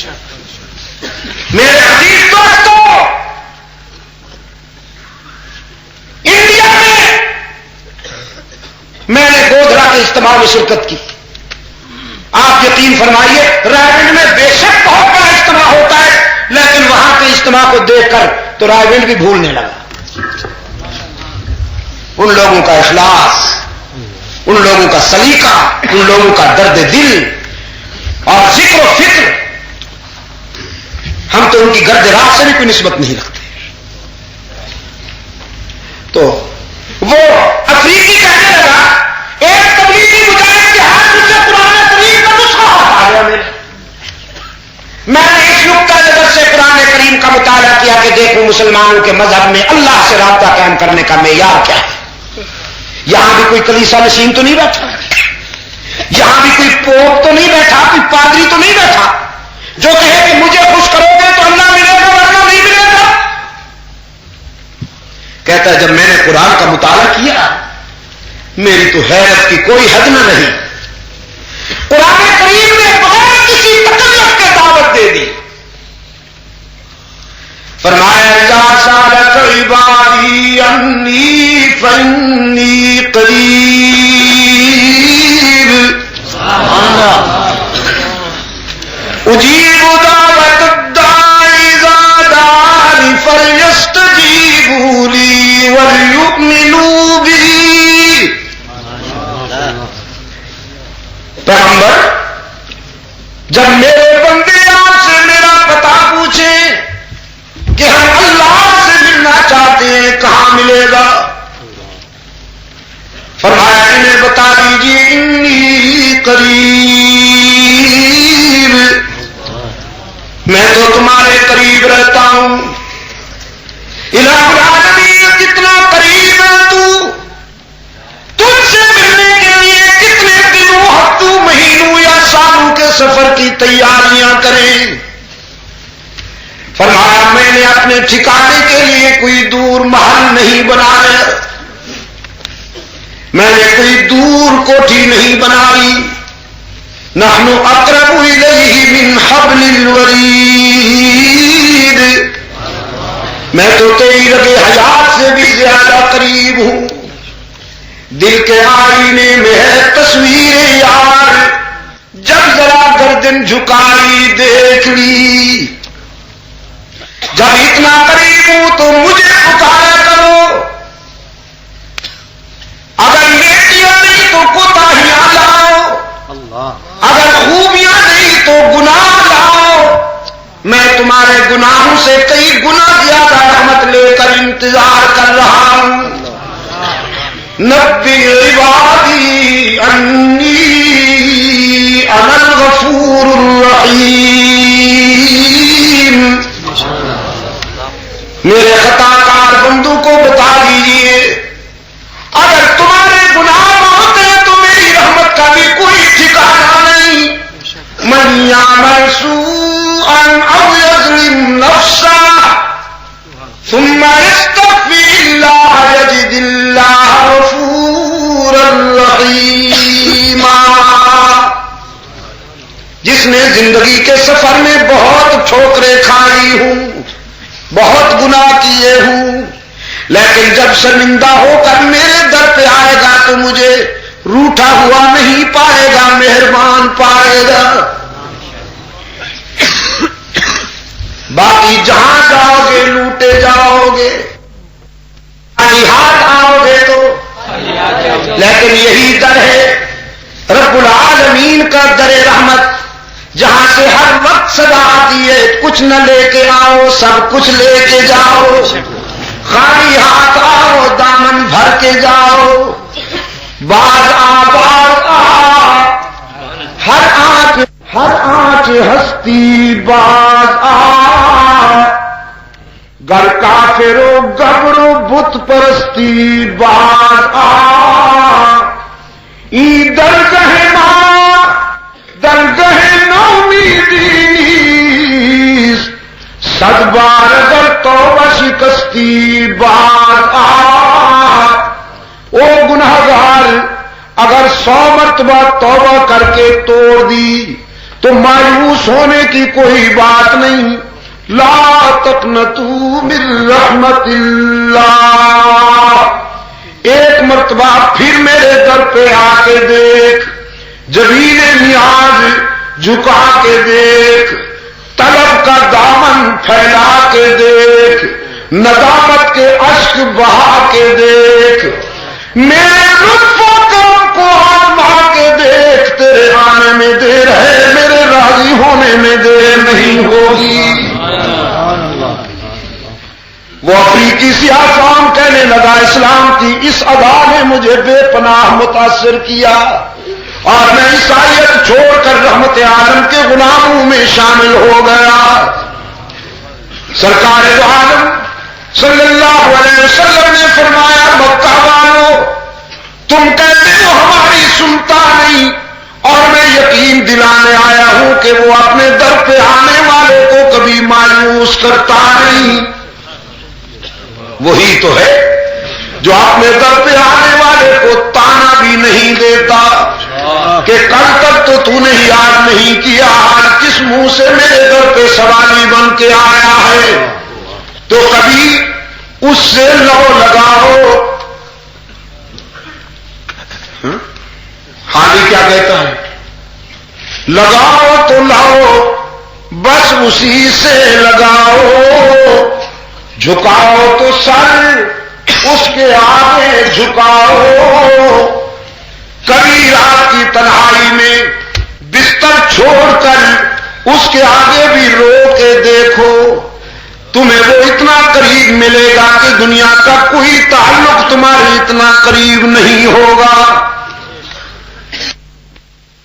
میرے عزیز دوستوں, انڈیا میں نے گودھرا کے اجتماع میں شرکت کی. آپ یقین فرمائیے رائے میں بے شک بہت بڑا اجتماع ہوتا ہے, لیکن وہاں کے اجتماع کو دیکھ کر تو رائے بھی بھولنے لگا. ان لوگوں کا اخلاص, ان لوگوں کا سلیقہ, ان لوگوں کا درد دل اور ذکر و فکر تو ان کی گرد راہ سے بھی کوئی نسبت نہیں رکھتے. تو وہ افریقی کہنے لگا ایک تبلیغی مجاہد کے ہاتھ سے قرآن کریم کا نسخہ آ گیا میرے. میں نے اس نقطۂ نظر سے قرآن کریم کا مطالعہ کیا کہ دیکھوں مسلمانوں کے مذہب میں اللہ سے رابطہ قائم کرنے کا معیار کیا ہے. یہاں بھی کوئی کلیسا نشین تو نہیں بیٹھا, یہاں بھی کوئی پوپ تو نہیں بیٹھا, کوئی پادری تو نہیں بیٹھا جو کہے کہ مجھے خوش کرو گے تو اللہ ملے گا ورنہ نہیں ملے گا. کہتا ہے جب میں نے قرآن کا مطالعہ کیا میری تو حیرت کی کوئی حد نہ رہی. قرآن کریم نے بغیر کسی تکلف کے دعوت دے دی. فرمایا اذا سالک عبادی انی فانی قریب. اجیب دعوت الداعی اذا دعانی فلیستجیبوا لی ولیؤمنوا بی. پیغمبر جب میرے بندے آپ سے میرا پتہ پوچھیں کہ ہم اللہ سے ملنا چاہتے ہیں کہاں ملے گا, فرمایا انہیں بتا دیجیے انی قریب, میں تو تمہارے قریب رہتا ہوں. الہ العالمین جتنا قریب ہے تجھ سے ملنے کے لیے کتنے دنوں ہفتوں مہینوں یا سالوں کے سفر کی تیاریاں کریں. فرمایا میں نے اپنے ٹھکانے کے لیے کوئی دور محل نہیں بنایا, میں نے کوئی دور کوٹھی نہیں بنائی. نحن اقرب الیہ من حبل الورید, میں تو تیری رگے حیات سے بھی زیادہ قریب ہوں. دل کے آئینے میں ہے تصویر یار, جب ذرا گردن جھکائی دیکھ لی. جب اتنا قریب ہوں تو مجھے پکارا کرو. اگر نیکیاں نہیں تو کوتاہیاں لاؤ, اگر خوبیاں نہیں تو گناہ لاؤ. میں تمہارے گناہوں سے کئی گنا زیادہ رحمت لے کر انتظار کر رہا ہوں. نبی عبادی انی انا الغفور الرحیم. میرے خطا کار بندوں کو بتا دیجئے اگر تمہارے گناہ ہوتے ہیں تو میری رحمت کا بھی کوئی ٹھکانا نہیں. من یعمل سوءا او یظلم نفسه ثم یستغفر اللہ یجد اللہ غفورا رحیما. جس نے زندگی کے سفر میں بہت ٹھوکریں کھائی ہوں, بہت گناہ کیے ہوں, لیکن جب شرمندہ ہو کر میرے در پہ آئے گا تو مجھے روٹھا ہوا نہیں پائے گا, مہربان پائے گا. باقی جہاں جاؤ گے لوٹے جاؤ گے, ہاتھ آؤ گے تو, لیکن یہی در ہے رب العالمین کا در رحمت, جہاں سے ہر وقت صدا آتی ہے کچھ نہ لے کے آؤ سب کچھ لے کے جاؤ. خالی ہاتھ آؤ دامن بھر کے جاؤ. باز آ ہر آنچ ہستی باز آ. گر کافرو گبرو بت پرستی باز آ. ای درگہ ماں درگہ نومیدی صد بار اگر توبہ شکستی باز آ. او گنہگار اگر 100 مرتبہ توبہ کر کے توڑ دی تو مایوس ہونے کی کوئی بات نہیں. لا تقنطوا من رحمت اللہ. ایک مرتبہ پھر میرے در پہ آ کے دیکھ, جبین نیاز جھکا کے دیکھ, طلب کا دامن پھیلا کے دیکھ, ندامت کے اشک بہا کے دیکھ, میرے لطف و کرم کو آزما کے دیکھ. تیرے آنے میں دیر ہے, میرے راضی ہونے میں دیر نہیں ہوگی. وہ افریقی سیاہ فام کہنے لگا اسلام کی اس ادا نے مجھے بے پناہ متاثر کیا اور میں عیسائیت چھوڑ کر رحمت عالم کے غلاموں میں شامل ہو گیا. سرکار دو عالم صلی اللہ علیہ وسلم نے فرمایا مکہ والو تم کہتے ہو ہماری سنتا نہیں اور میں یقین دلانے آیا ہوں کہ وہ اپنے در پہ آنے والے کو کبھی مایوس کرتا نہیں. وہی تو ہے جو اپنے در پہ آنے والے کو تانا بھی نہیں دیتا کہ کل تک تو نے یاد نہیں کیا آج کس منہ سے میرے در پہ سوالی بن کے آیا ہے. تو کبھی اس سے لو لگاؤ. حالی کیا کہتا ہے لگاؤ تو لاؤ بس اسی سے لگاؤ. جھکاؤ تو سر اس کے آگے جھکاؤ. کبھی رات کی تنہائی میں بستر چھوڑ کر اس کے آگے بھی رو کے دیکھو تمہیں وہ اتنا قریب ملے گا کہ دنیا کا کوئی تعلق تمہارے اتنا قریب نہیں ہوگا.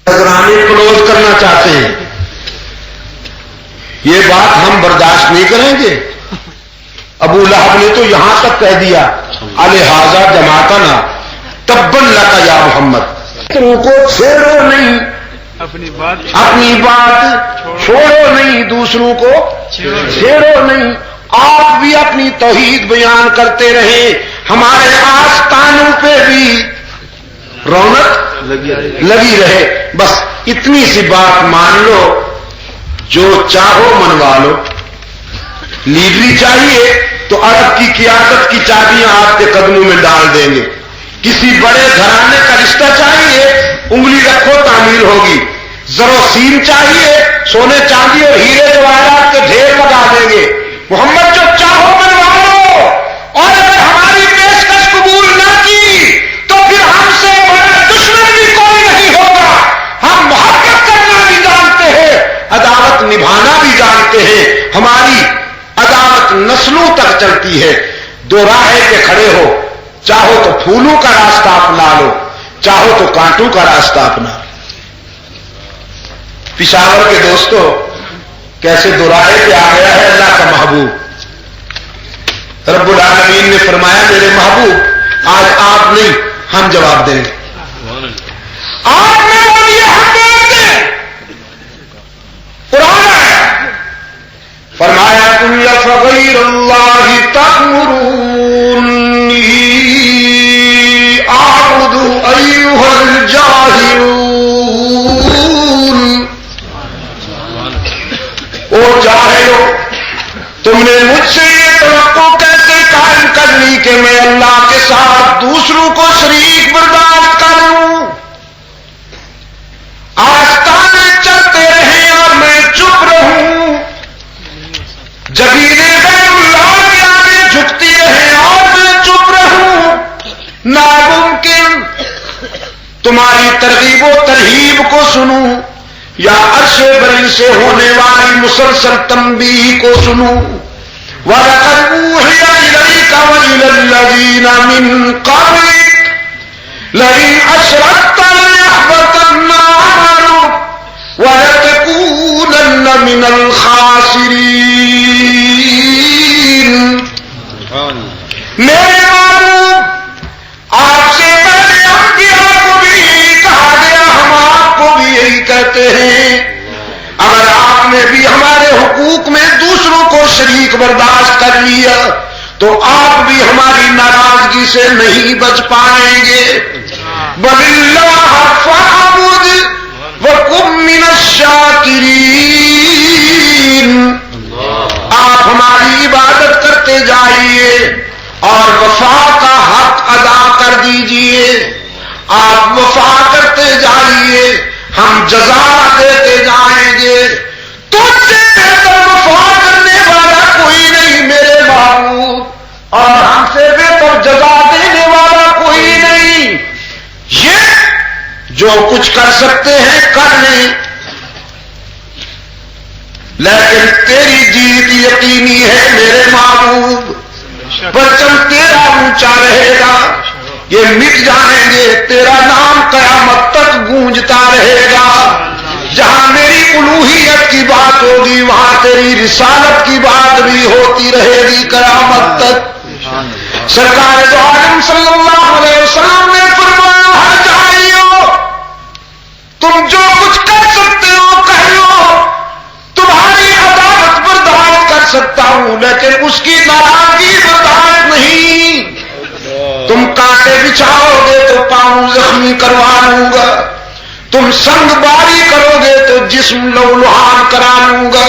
نظرانے کلوز کرنا چاہتے ہیں یہ بات ہم برداشت نہیں کریں گے. ابو لہب نے تو یہاں تک کہہ دیا الہذا جماعتنا تبا لک یا محمد. تم کو چھیڑو نہیں اپنی بات چھوڑو نہیں دوسروں کو چھیڑو نہیں. آپ بھی اپنی توحید بیان کرتے رہیں ہمارے آستانوں پہ بھی رونق لگی رہے. بس اتنی سی بات مان لو جو چاہو منوا لو. لیڈری چاہیے تو عرب کی قیادت کی چابیاں آپ کے قدموں میں ڈال دیں گے. کسی بڑے گھرانے کا رشتہ چاہیے انگلی رکھو تعمیر ہوگی. زروسین چاہیے سونے چاندی اور ہیرے جواہرات کے ڈھیر لگا دیں گے. محمد جو چاہو منوا لو. اور اگر ہماری پیشکش قبول نہ کی تو پھر ہم سے بڑا دشمن بھی کوئی نہیں ہوگا. ہم محبت کرنا بھی جانتے ہیں عداوت نبھانا بھی جانتے ہیں. ہماری عداوت نسلوں تک چلتی ہے. دو راہیں پہ کھڑے ہو چاہو تو پھولوں کا راستہ اپنا لو چاہو تو کانٹوں کا راستہ اپنا لو. پشاور کے دوستوں کیسے دو راہیں پہ آ گیا ہے اللہ کا محبوب. رب العالمین نے فرمایا میرے محبوب آج آپ نہیں ہم جواب دیں گے. آپ میرے لیے ہم دیں گے. قرآن ہے فرمایا قل فغیر اللہ تأمرونی اعبد ایھا الجاہلون. او جاہلو تم نے مجھ سے یہ توقع کیسے قائم کر لی کہ میں اللہ کے ساتھ دوسروں کو شریک برداشت کروں. آستانے چلتے رہیں اور میں چپ رہوں. جبینے غیر اللہ کے آگے جھکتی رہیں اور میں چپ رہوں. ناممکن. تمہاری ترغیب و ترہیب کو سنوں یا عرش بری سے ہونے والی مسلسل تنبیہ کو سنوں. وَلَقَدْ أُوحِيَ إِلَيْكَ وَإِلَى الَّذِينَ مِن قَبْلِكَ لَئِنْ أَشْرَكْتَ لَيَحْبَطَنَّ عَمَلُكَ وَلَتَكُونَنَّ مِنَ الْخَاسِرِينَ. میرے محبوب آپ سے پہلے انبیاء کو بھی یہی کہا گیا ہم آپ کو بھی یہی کہتے ہیں. اگر آپ نے بھی ہمارے حقوق میں دوسروں کو شریک برداشت کر لیا تو آپ بھی ہماری ناراضگی سے نہیں بچ پائیں گے. بَلِ اللَّهَ فَاعْبُدْ وَكُن مِّنَ الشَّاكِرِينَ. آپ ہماری عبادت کرتے جائیے اور وفا کا حق ادا کر دیجئے. آپ وفا کرتے جائیے ہم جزا دیتے جائیں گے. تجھ سے بہتر وفا کرنے والا کوئی نہیں میرے محبوب اور ہم سے بہتر جزا دینے والا کوئی نہیں. یہ جو کچھ کر سکتے ہیں کر لیں لیکن تیری جیت یقینی ہے میرے محبوب. پرچم تیرا اونچا رہے گا، یہ مٹ جائیں گے، تیرا نام قیامت تک گونجتا رہے گا۔ جہاں میری الوہیت کی بات ہوگی وہاں تیری رسالت کی بات بھی ہوتی رہے گی قیامت تک۔ سرکار دو عالم صلی اللہ علیہ وسلم نے فرمایا ہر جائیو، تم جو کچھ کر سکتے ہو کر لو، تمہاری عدالت برداشت کر سکتا ہوں لیکن اس کی ناراضگی برداشت نہیں۔ تم کانٹے بچھاؤ گے تو پاؤں زخمی کروا لوں گا، تم سنگ باری کرو گے تو جسم لہولہان کرا لوں گا،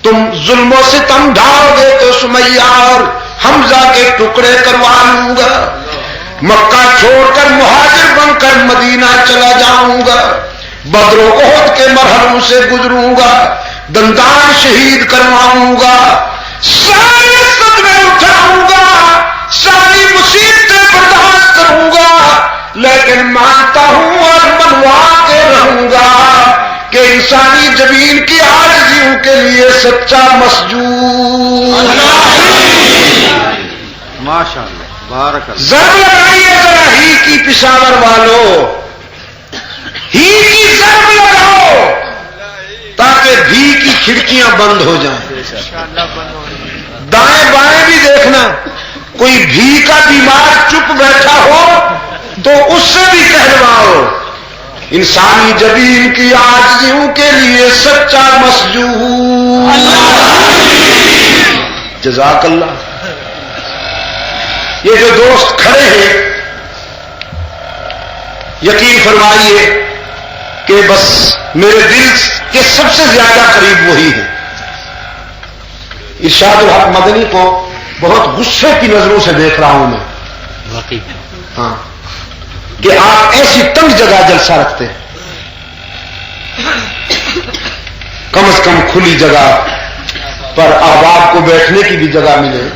تم ظلم و ستم ڈھاؤ گے تو سمیہ اور حمزہ کے ٹکڑے کروا لوں گا، مکہ چھوڑ کر مہاجر بن کر مدینہ چلا جاؤں گا، بدر و احد کے مرحلوں سے گزروں گا، دندان شہید کرواؤں گا، سارے صدمے اٹھاؤں گا، ساری مصیبتیں برداشت کروں گا، لیکن مانتا ہوں اور منوا کے رہوں گا کہ انسانی جبین کی عاجزیوں کے لیے سچا مسجود۔ ماشاءاللہ بارک اللہ۔ ضرب لگائیے ذرا ہی کی پشاور والو، ہی کی ضرب لگاؤ تاکہ بھی کی کھڑکیاں بند ہو جائیں۔ دائیں بائیں بھی دیکھنا، کوئی بھی کا بیمار چپ بیٹھا ہو تو اس سے بھی کہلواؤ انسانی جبین کی عاجزیوں کے لیے سچا مسجود۔ جزاک اللہ۔ یہ جو دوست کھڑے ہیں یقین فرمائیے کہ بس میرے دل کے سب سے زیادہ قریب وہی ہے۔ ارشاد الحق مدنی کو بہت غصے کی نظروں سے دیکھ رہا ہوں میں، ہاں، کہ آپ ایسی تنگ جگہ جلسہ رکھتے ہیں، کم از کم کھلی جگہ پر احباب کو بیٹھنے کی بھی جگہ ملے،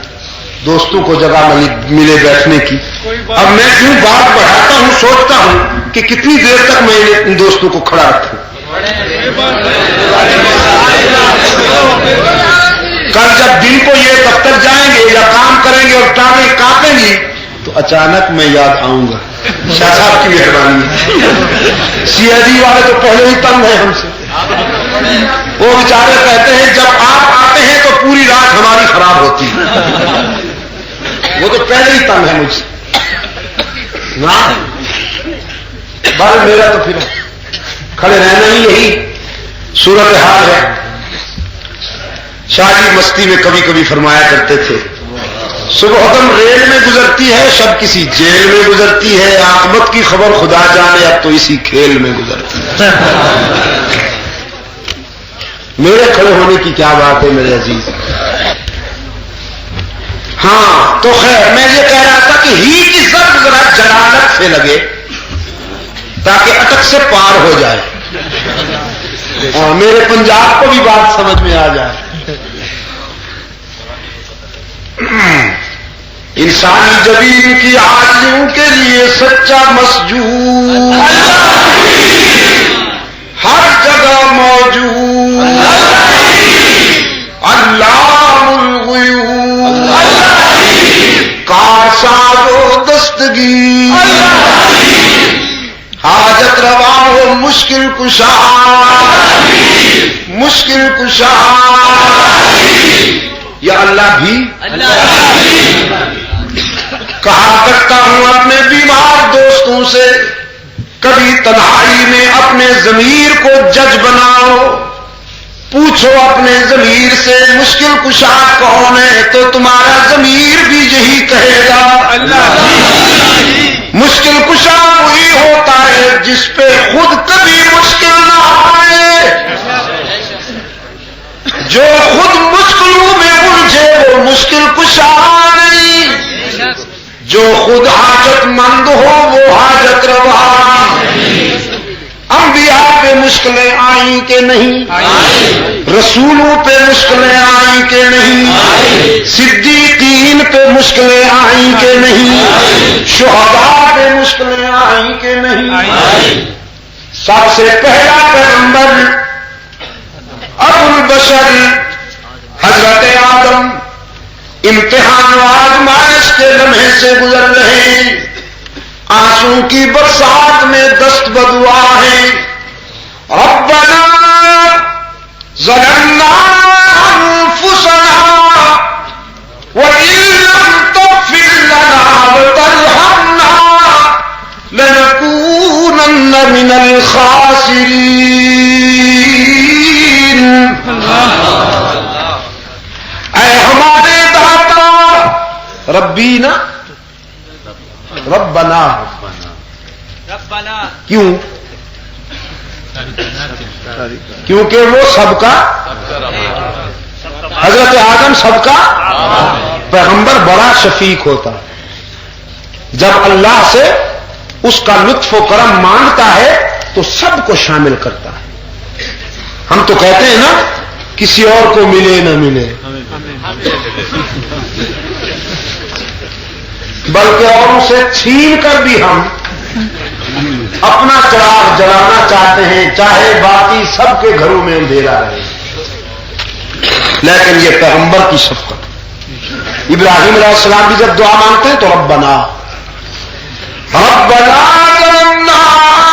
دوستوں کو جگہ ملے بیٹھنے کی۔ اب میں کیوں بات بڑھاتا ہوں، سوچتا ہوں کہ کتنی دیر تک میں ان دوستوں کو کھڑا رکھوں۔ کل جب دن کو یہ دفتر جائیں گے یا کام کریں گے اور ٹانگیں کانپیں گی تو اچانک میں یاد آؤں گا۔ شاہ صاحب کی مہربانی، سی آئی ڈی والے تو پہلے ہی تنگ ہیں ہم سے، وہ بیچارے کہتے ہیں جب آپ آتے ہیں تو پوری رات ہماری خراب ہوتی ہے، وہ تو پہلے ہی تنگ ہے مجھ سے۔ بھائی میرا تو پھر کھڑے رہنا ہی یہی صورت حال ہے۔ شاہ جی مستی میں کبھی کبھی فرمایا کرتے تھے صبح دم ریل میں گزرتی ہے، شب کسی جیل میں گزرتی ہے، عاقبت کی خبر خدا جانے اب تو اسی کھیل میں گزرتی ہے۔ میرے کھڑے ہونے کی کیا بات ہے میرے عزیز۔ ہاں تو خیر میں یہ کہہ رہا تھا کہ ہی کی ضرب ذرا جلالت سے لگے تاکہ اٹک سے پار ہو جائے، اور میرے پنجاب کو بھی بات سمجھ میں آ جائے۔ انسانی جبین کی عاجزیوں کے لیے سچا مسجود ہر جگہ موجود، علام الغیوب، کارساز و دستگیر، حاجت روا ہو مشکل کشا، مشکل کشا، یا اللہ بھی کہا کرتا ہوں اپنے بیمار دوستوں سے کبھی تنہائی میں اپنے ضمیر کو جج بناؤ، پوچھو اپنے ضمیر سے مشکل کشا کون ہے تو تمہارا ضمیر بھی یہی کہے گا اللہ۔ مشکل کشا وہی ہوتا ہے جس پہ خود کبھی مشکل نہ آئے، جو خود مشکلوں میں الجھے وہ مشکل کشا نہیں، جو خود حاجت مند ہو وہ حاجت روا۔ انبیاء پہ مشکلیں آئیں کہ نہیں، رسولوں پہ مشکلیں آئیں کہ نہیں، صدیقین پہ مشکلیں آئیں کہ نہیں، شہداء پہ مشکلیں آئیں کہ نہیں۔ سب سے پہلا پیغمبر ابو البشر حضرت آدم امتحان و آزمائش کے لمحے سے گزر رہے ہیں، آنسو کی برسات میں دست بدعا ہے۔ ربنا ظلمنا انفسنا وان لم تغفر لنا وترحمنا لنكونن من الخاسرین۔ اے ہمارے داتا، ربینا ربنا کیوں؟ کیونکہ وہ سب کا حضرت آدم سب کا پیغمبر بڑا شفیق ہوتا ہے، جب اللہ سے اس کا لطف و کرم مانگتا ہے تو سب کو شامل کرتا ہے۔ ہم تو کہتے ہیں نا کسی اور کو ملے نہ ملے، بلکہ اوروں سے چھین کر بھی ہم اپنا چراغ جلانا چاہتے ہیں، چاہے باقی سب کے گھروں میں اندھیرا رہے، لیکن یہ پیغمبر کی شفقت۔ ابراہیم علیہ السلام بھی جب دعا مانگتے ہیں تو ربنا ظلمنا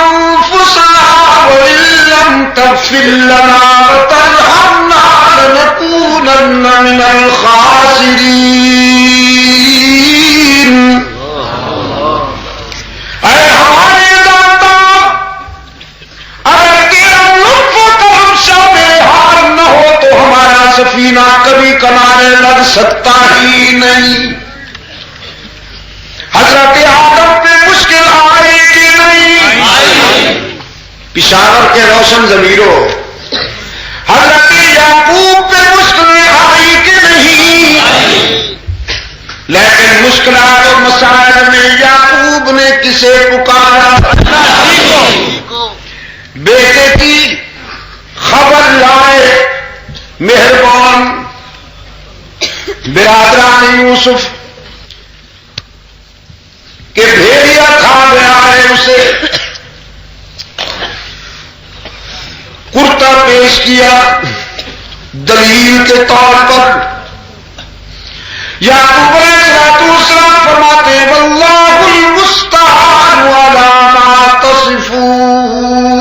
انفسنا وان لم تغفر لنا وترحمنا لنكونن من الخاسرین۔ اے ہمارے داتا، اگر تیرا لطف و کرم شامل حال نہ ہو تو ہمارا سفینہ کبھی کنارے لگ سکتا ہی نہیں۔ حضرت آدم پہ مشکل آئی کہ نہیں؟ پشاور کے روشن ضمیروں، حضرت یعقوب پہ مشکلیں آئی کہ نہیں؟ لیکن مشکلات اور مسائل میں یعقوب نے کسے پکارا؟ بیٹے کی خبر لائے مہربان برادران یوسف کہ بھیڑیا کھا گیا ہے، اسے کرتا پیش کیا دلیل کے طور پر۔ یعقوب علیہ السلام فرماتے واللہ المستعان علی ما تصفون،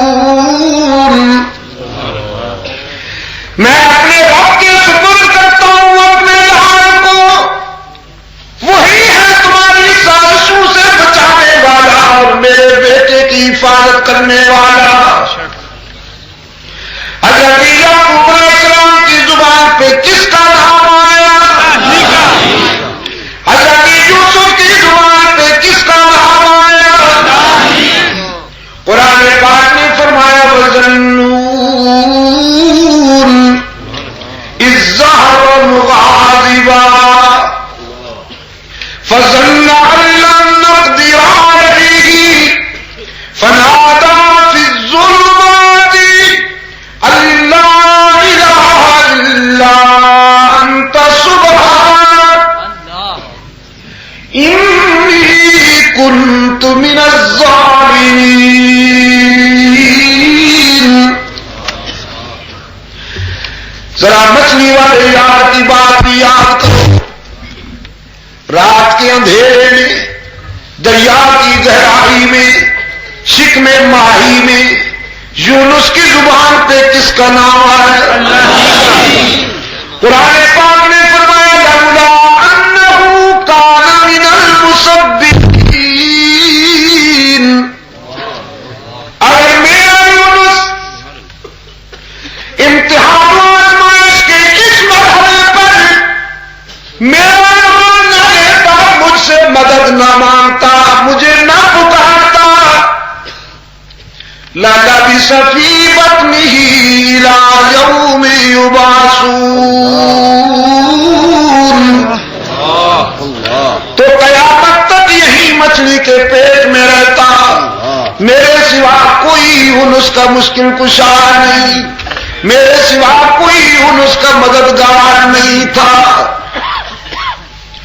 میں اپنے رب کے سپرد کرتا ہوں اپنے حال کو، وہی ہے تمہاری سازشوں سے بچانے والا اور میرے بیٹے کی حفاظت کرنے والا۔ حضرت یعقوب علیہ السلام کی زبان پہ کس کا نام آیا؟ حضرت یوسف کی زبان پہ کس کا نام آیا؟ قرآن پاک نے فرمایا وَظَنُّونَ إِذ ذَّهَبَ مُغَاضِبًا فَظَنَّ أَن لَّن نَّقْدِرَ عَلَيْهِ فَنَادَىٰ فِي الظُّلُمَاتِ أَن لَّا إِلَٰهَ إِلَّا أَنتَ سُبْحَانَكَ إِنِّي كُنتُ مِنَ الظَّالِمِينَ۔ ذرا مچھلی والے یار کی بات بھی یاد کرو، رات کے اندھیرے میں، دریا کی گہرائی میں، شکم ماہی میں یونس کی زبان پہ کس کا نام آیا؟ قرآن پاک نے فرمایا لولا انہ کان من المسبحین، اگر میرا یونس امتحان و آزمائش کے اس مرحلے پر میرا ایمان نہ لیتا، مجھ سے مدد نہ مانگتا، مجھے نہ پکارتا، لَلَبِثَ فِي بَطْنِهِ إِلَىٰ يَوْمِ يُبْعَثُونَ، تو قیامت تک یہی مچھلی کے پیٹ میں رہتا، میرے سوا کوئی یونس کا مشکل کشا نہیں، میرے سوا کوئی یونس کا مددگار نہیں تھا۔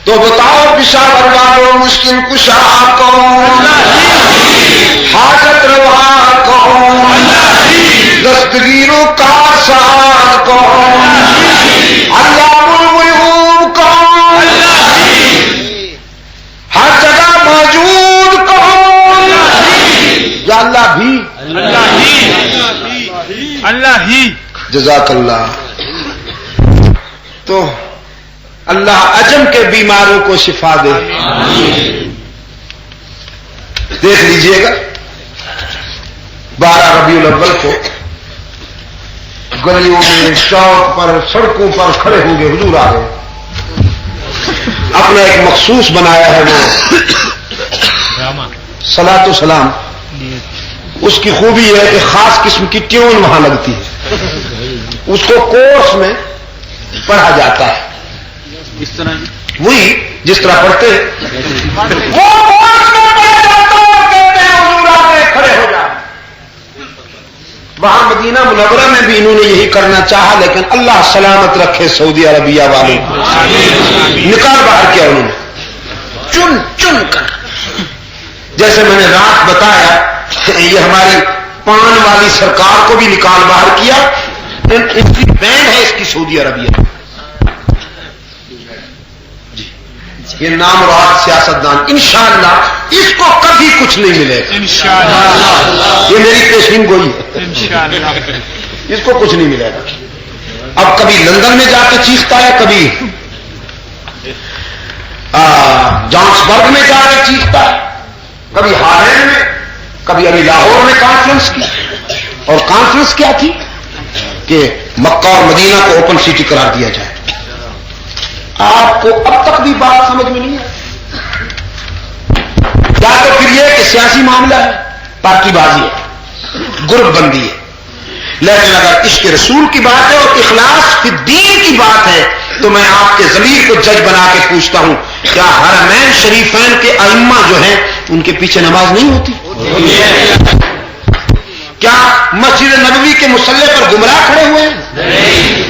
تو بتاؤ پشاور والوں مشکل کشا کون؟ حاجت روا کون؟ دستگیروں کا ساتھ کون؟ علام الغیوب کون؟ جزاک اللہ. تو اللہ عجم کے بیماروں کو شفا دے. دیکھ لیجئے گا 12 ربیع الاول کو گلیوں میں چوک پر سڑکوں پر کھڑے ہوں گے حضور آ گئے. اپنا ایک مخصوص بنایا ہے وہ صلاۃ و سلام. اس کی خوبی ہے کہ خاص قسم کی ٹیون وہاں لگتی ہے. اس کو کورس میں پڑھا جاتا ہے. اس طرح وہی جس طرح پڑھتے وہ کورس میں پڑھا جاتا ہے. کہتے ہیں حضور آ گئے کھڑے ہو جا. وہاں مدینہ منورہ میں بھی انہوں نے یہی کرنا چاہا لیکن اللہ سلامت رکھے سعودی عربیہ والوں کو نکال باہر کیا انہوں نے چن چن کر. جیسے میں نے رات بتایا یہ ہماری پان والی سرکار کو بھی نکال باہر کیا. اس کی بینڈ ہے اس کی سعودی عربیہ. یہ نام راج سیاستدان انشاءاللہ اس کو کبھی کچھ نہیں ملے گا انشاءاللہ. یہ میری پیشین گوئی ہے انشاءاللہ. اس کو کچھ نہیں ملے گا. اب کبھی لندن میں جا کے چیختا ہے, کبھی جانسبرگ میں جا کے چیختا ہے, کبھی ہالینڈ میں, کبھی ابھی لاہور میں کانفرنس کی. اور کانفرنس کیا تھی کہ مکہ اور مدینہ کو اوپن سٹی قرار دیا جائے. آپ کو اب تک بھی بات سمجھ میں نہیں ہے. یا تو پھر یہ کہ سیاسی معاملہ ہے, پارٹی بازی ہے, گروپ بندی ہے. لیکن اگر عشق رسول کی بات ہے اور اخلاص فی الدین کی بات ہے تو میں آپ کے ضمیر کو جج بنا کے پوچھتا ہوں, کیا حرمین شریفین کے ائمہ جو ہیں ان کے پیچھے نماز نہیں ہوتی؟ کیا مسجد نبوی کے مصلی پر گمراہ کھڑے ہوئے ہیں؟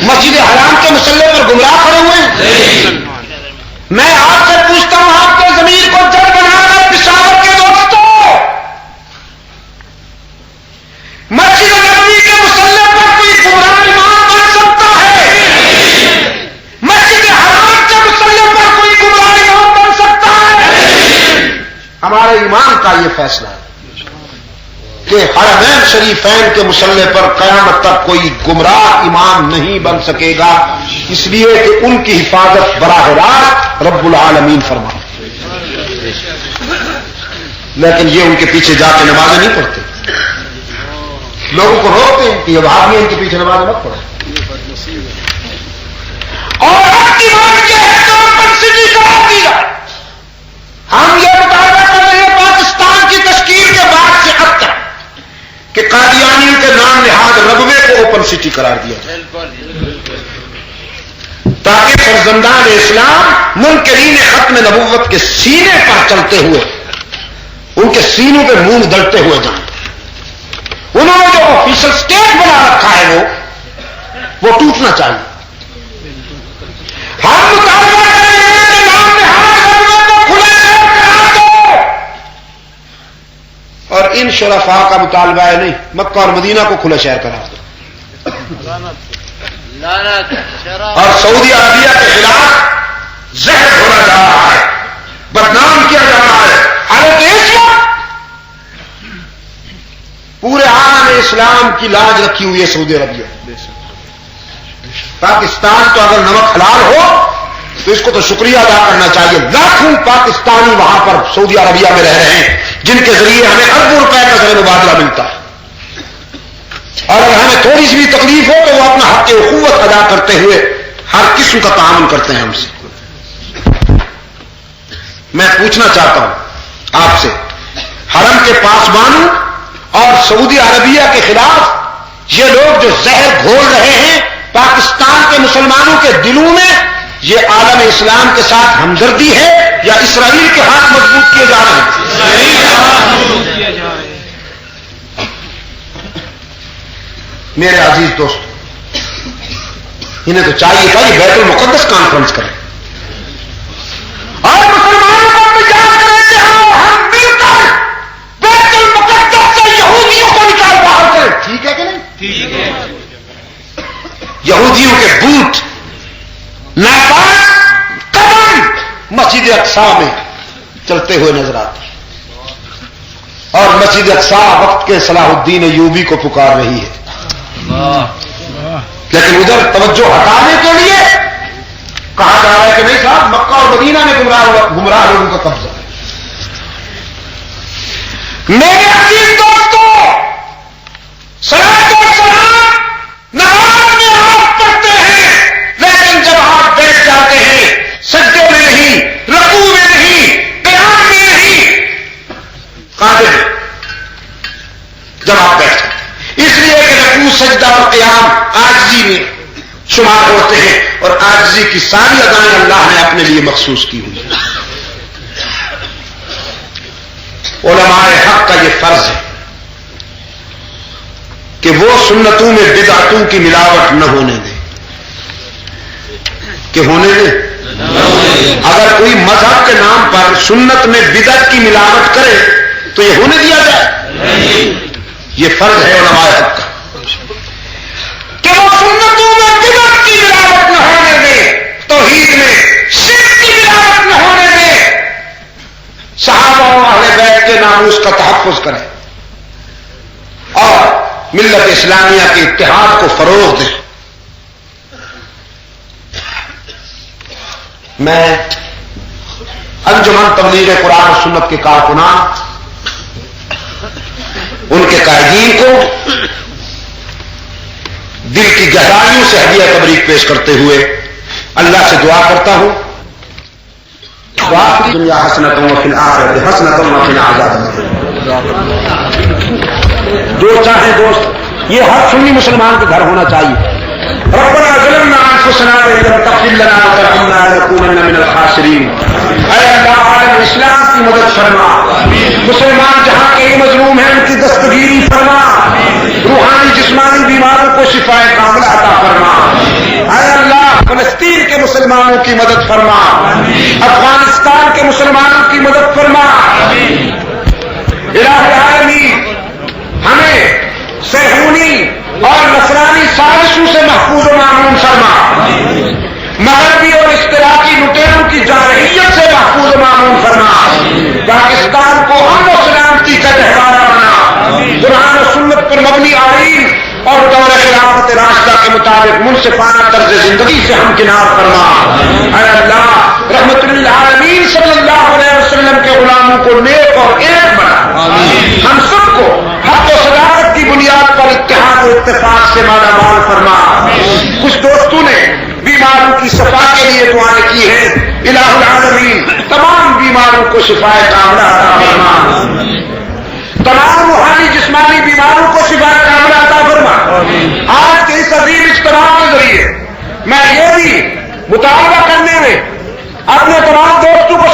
مسجد حرام کے مصلی پر گمراہ کھڑے ہوئے ہیں؟ میں آپ سے پوچھتا ہوں, آپ کے ضمیر کو جج بنا کر پشاور کے دوستوں, مسجد نبوی کے مصلی پر کوئی گمراہ امام بن سکتا ہے؟ مسجد حرام کے مصلی پر کوئی گمراہ امام بن سکتا ہے؟ ہمارے ایمان کا یہ فیصلہ ہے کہ حرمین شریفین کے مصلی پر قیامت تک کوئی گمراہ امام نہیں بن سکے گا, اس لیے کہ ان کی حفاظت براہ راست رب العالمین فرمائے. لیکن یہ ان کے پیچھے جا کے نمازیں نہیں پڑھتے. لوگوں کو روکتے ہیں کہ یہ آدمی ان کے پیچھے نماز مت پڑھو. اور اب کی بات یہ ہے کہ اوپن سٹی قرار دی جائے. ہم یہ مطالبہ کر رہے ہیں پاکستان کی تشکیل کے بعد سے اب تک کہ قادیانیوں کے نام نہاد ربوے کو اوپن سٹی قرار دیا جائے تاکہ فرزندان اسلام منکرین ختم نبوت کے سینے پر چلتے ہوئے ان کے سینوں پہ منہ دلتے ہوئے جائیں. انہوں نے جو آفیشل اسٹیٹ بنا رکھا ہے وہ ٹوٹنا چاہیے. ہم مطالبہ کر رہے ہیں کہ نام نہاد ربوے کو کھلے قرار دو. اور ان شرفاء کا مطالبہ ہے نہیں, مکہ اور مدینہ کو کھلا شہر قرار دو. اور سعودی عربیہ کے خلاف زہر گھولا جا رہا ہے, بدنام کیا جا رہا ہے. حالانکہ اس وقت پورے عالم اسلام کی لاج رکھی ہوئی ہے سعودی عربیہ. پاکستان تو اگر نمک حلال ہو تو اس کو تو شکریہ ادا کرنا چاہیے. لاکھوں پاکستانی وہاں پر سعودی عربیہ میں رہ رہے ہیں جن کے ذریعے ہمیں اربوں روپے کا زر مبادلہ ملتا ہے. اور اگر ہمیں تھوڑی سی بھی تکلیف ہو تو وہ اپنا حق اخوت ادا کرتے ہوئے ہر قسم کا تعاون کرتے ہیں ہم سے. میں پوچھنا چاہتا ہوں آپ سے, حرم کے پاسبانوں اور سعودی عربیہ کے خلاف یہ لوگ جو زہر گھول رہے ہیں پاکستان کے مسلمانوں کے دلوں میں, یہ عالم اسلام کے ساتھ ہمدردی ہے یا اسرائیل کے ہاتھ مضبوط کیے جا رہے ہیں؟ میرے عزیز دوست, انہیں تو چاہیے تھا یہ بیت المقدس کانفرنس کریں اور مسلمانوں کو مجاز کریں کہ ہم مل کر بیت المقدس سے یہودیوں کو نکال باہر کریں. ٹھیک ہے کہ نہیں؟ ٹھیک ہے. یہودیوں کے بوٹ ناپاک قدم مسجد اقصی میں چلتے ہوئے نظر آتے اور مسجد اقصی وقت کے صلاح الدین ایوبی کو پکار رہی ہے. لیکن ادھر توجہ ہٹانے کے لیے کہا جا رہا ہے کہ نہیں صاحب مکہ اور مدینہ میں گمراہ لوگوں کا قبضہ ہے. میرے عزیز دوستوں، صلاۃ و سلام نماز میں آپ پڑھتے ہیں، لیکن جب آپ بیٹھ جاتے ہیں سجدے میں نہیں، رکوع میں نہیں، قیام میں نہیں، قادر جب آپ بیٹھتے ہیں. اس لیے کہ رکوع سجدہ اور قیام عاجزی میں شمار ہوتے ہیں، اور عاجزی کی ساری ادائیں اللہ نے اپنے لیے مخصوص کی ہوئی ہیں. علماء حق کا یہ فرض ہے کہ وہ سنتوں میں بدعتوں کی ملاوٹ نہ ہونے دیں. کہ ہونے دیں؟ اگر کوئی مذہب کے نام پر سنت میں بدعت کی ملاوٹ کرے تو یہ ہونے دیا جائے؟ یہ فرض ہے علماء حق کا کہ وہ سنتوں میں بدعت کی ملاوٹ نہ ہونے دیں، توحید میں شرک کی ملاوٹ نہ ہونے دیں، صحابہ و اہل بیت کے ناموس کا تحفظ کریں اور ملت اسلامیہ کے اتحاد کو فروغ دیں. میں انجمن تبلیغ قرآن و سنت کے کارکنان، ان کے قائدین کو دل کی گہرائیوں سے ہدیہ تبریک پیش کرتے ہوئے اللہ سے دعا کرتا ہوں واقعی دنیا حسنتوں وفی الآخرۃ حسنتوں وقنا عذاب النار. جو چاہے دوست، یہ ہر سنی مسلمان کے گھر ہونا چاہیے. ربنا ظلمنا انفسنا وان لم تغفر لنا وترحمنا لنكونن من الخاسرین. اے اللہ عالم اسلام کی مدد فرما، مسلمان جہاں کے مظلوم ہیں ان کی دستگیری فرما، روحانی جسمانی بیماروں کو شفا کاملہ عطا فرما. اے اللہ فلسطین کے مسلمانوں کی مدد فرما، افغانستان کے مسلمانوں کی مدد فرما. الہ العالمین ہمیں صہیونی اور نصرانی سازشوں سے محفوظ و معمون فرما، مغربی اور اشتراکی لٹیروں کی جارحیت سے محفوظ و معمون فرما. پاکستان کو امن و سلامتی کا گہوارہ بنا، قرآن و سنت پر مبنی آئین اور دور خلافت راشدہ کے مطابق منصفانہ طرز زندگی سے ہمکنار فرما. اے اللہ رحمت للعالمین صلی اللہ علیہ وسلم کے غلاموں کو نیک اور ایک بنا. ہم سب کو حق و صداقت کی بنیاد پر اتحاد و اتفاق سے مالا مال فرما. کچھ دوستوں نے بیماروں کی شفا کے لیے دعائیں کی ہیں. الہ العالمین تمام بیماروں کو شفا کاملہ عطا فرما، تمام روحانی جسمانی بیماروں کو شفا کاملہ عطا فرما. آج کے اس عظیم اجتماع کے ذریعے میں یہ بھی مطالبہ کرنے میں اپنے تمام دوستوں کو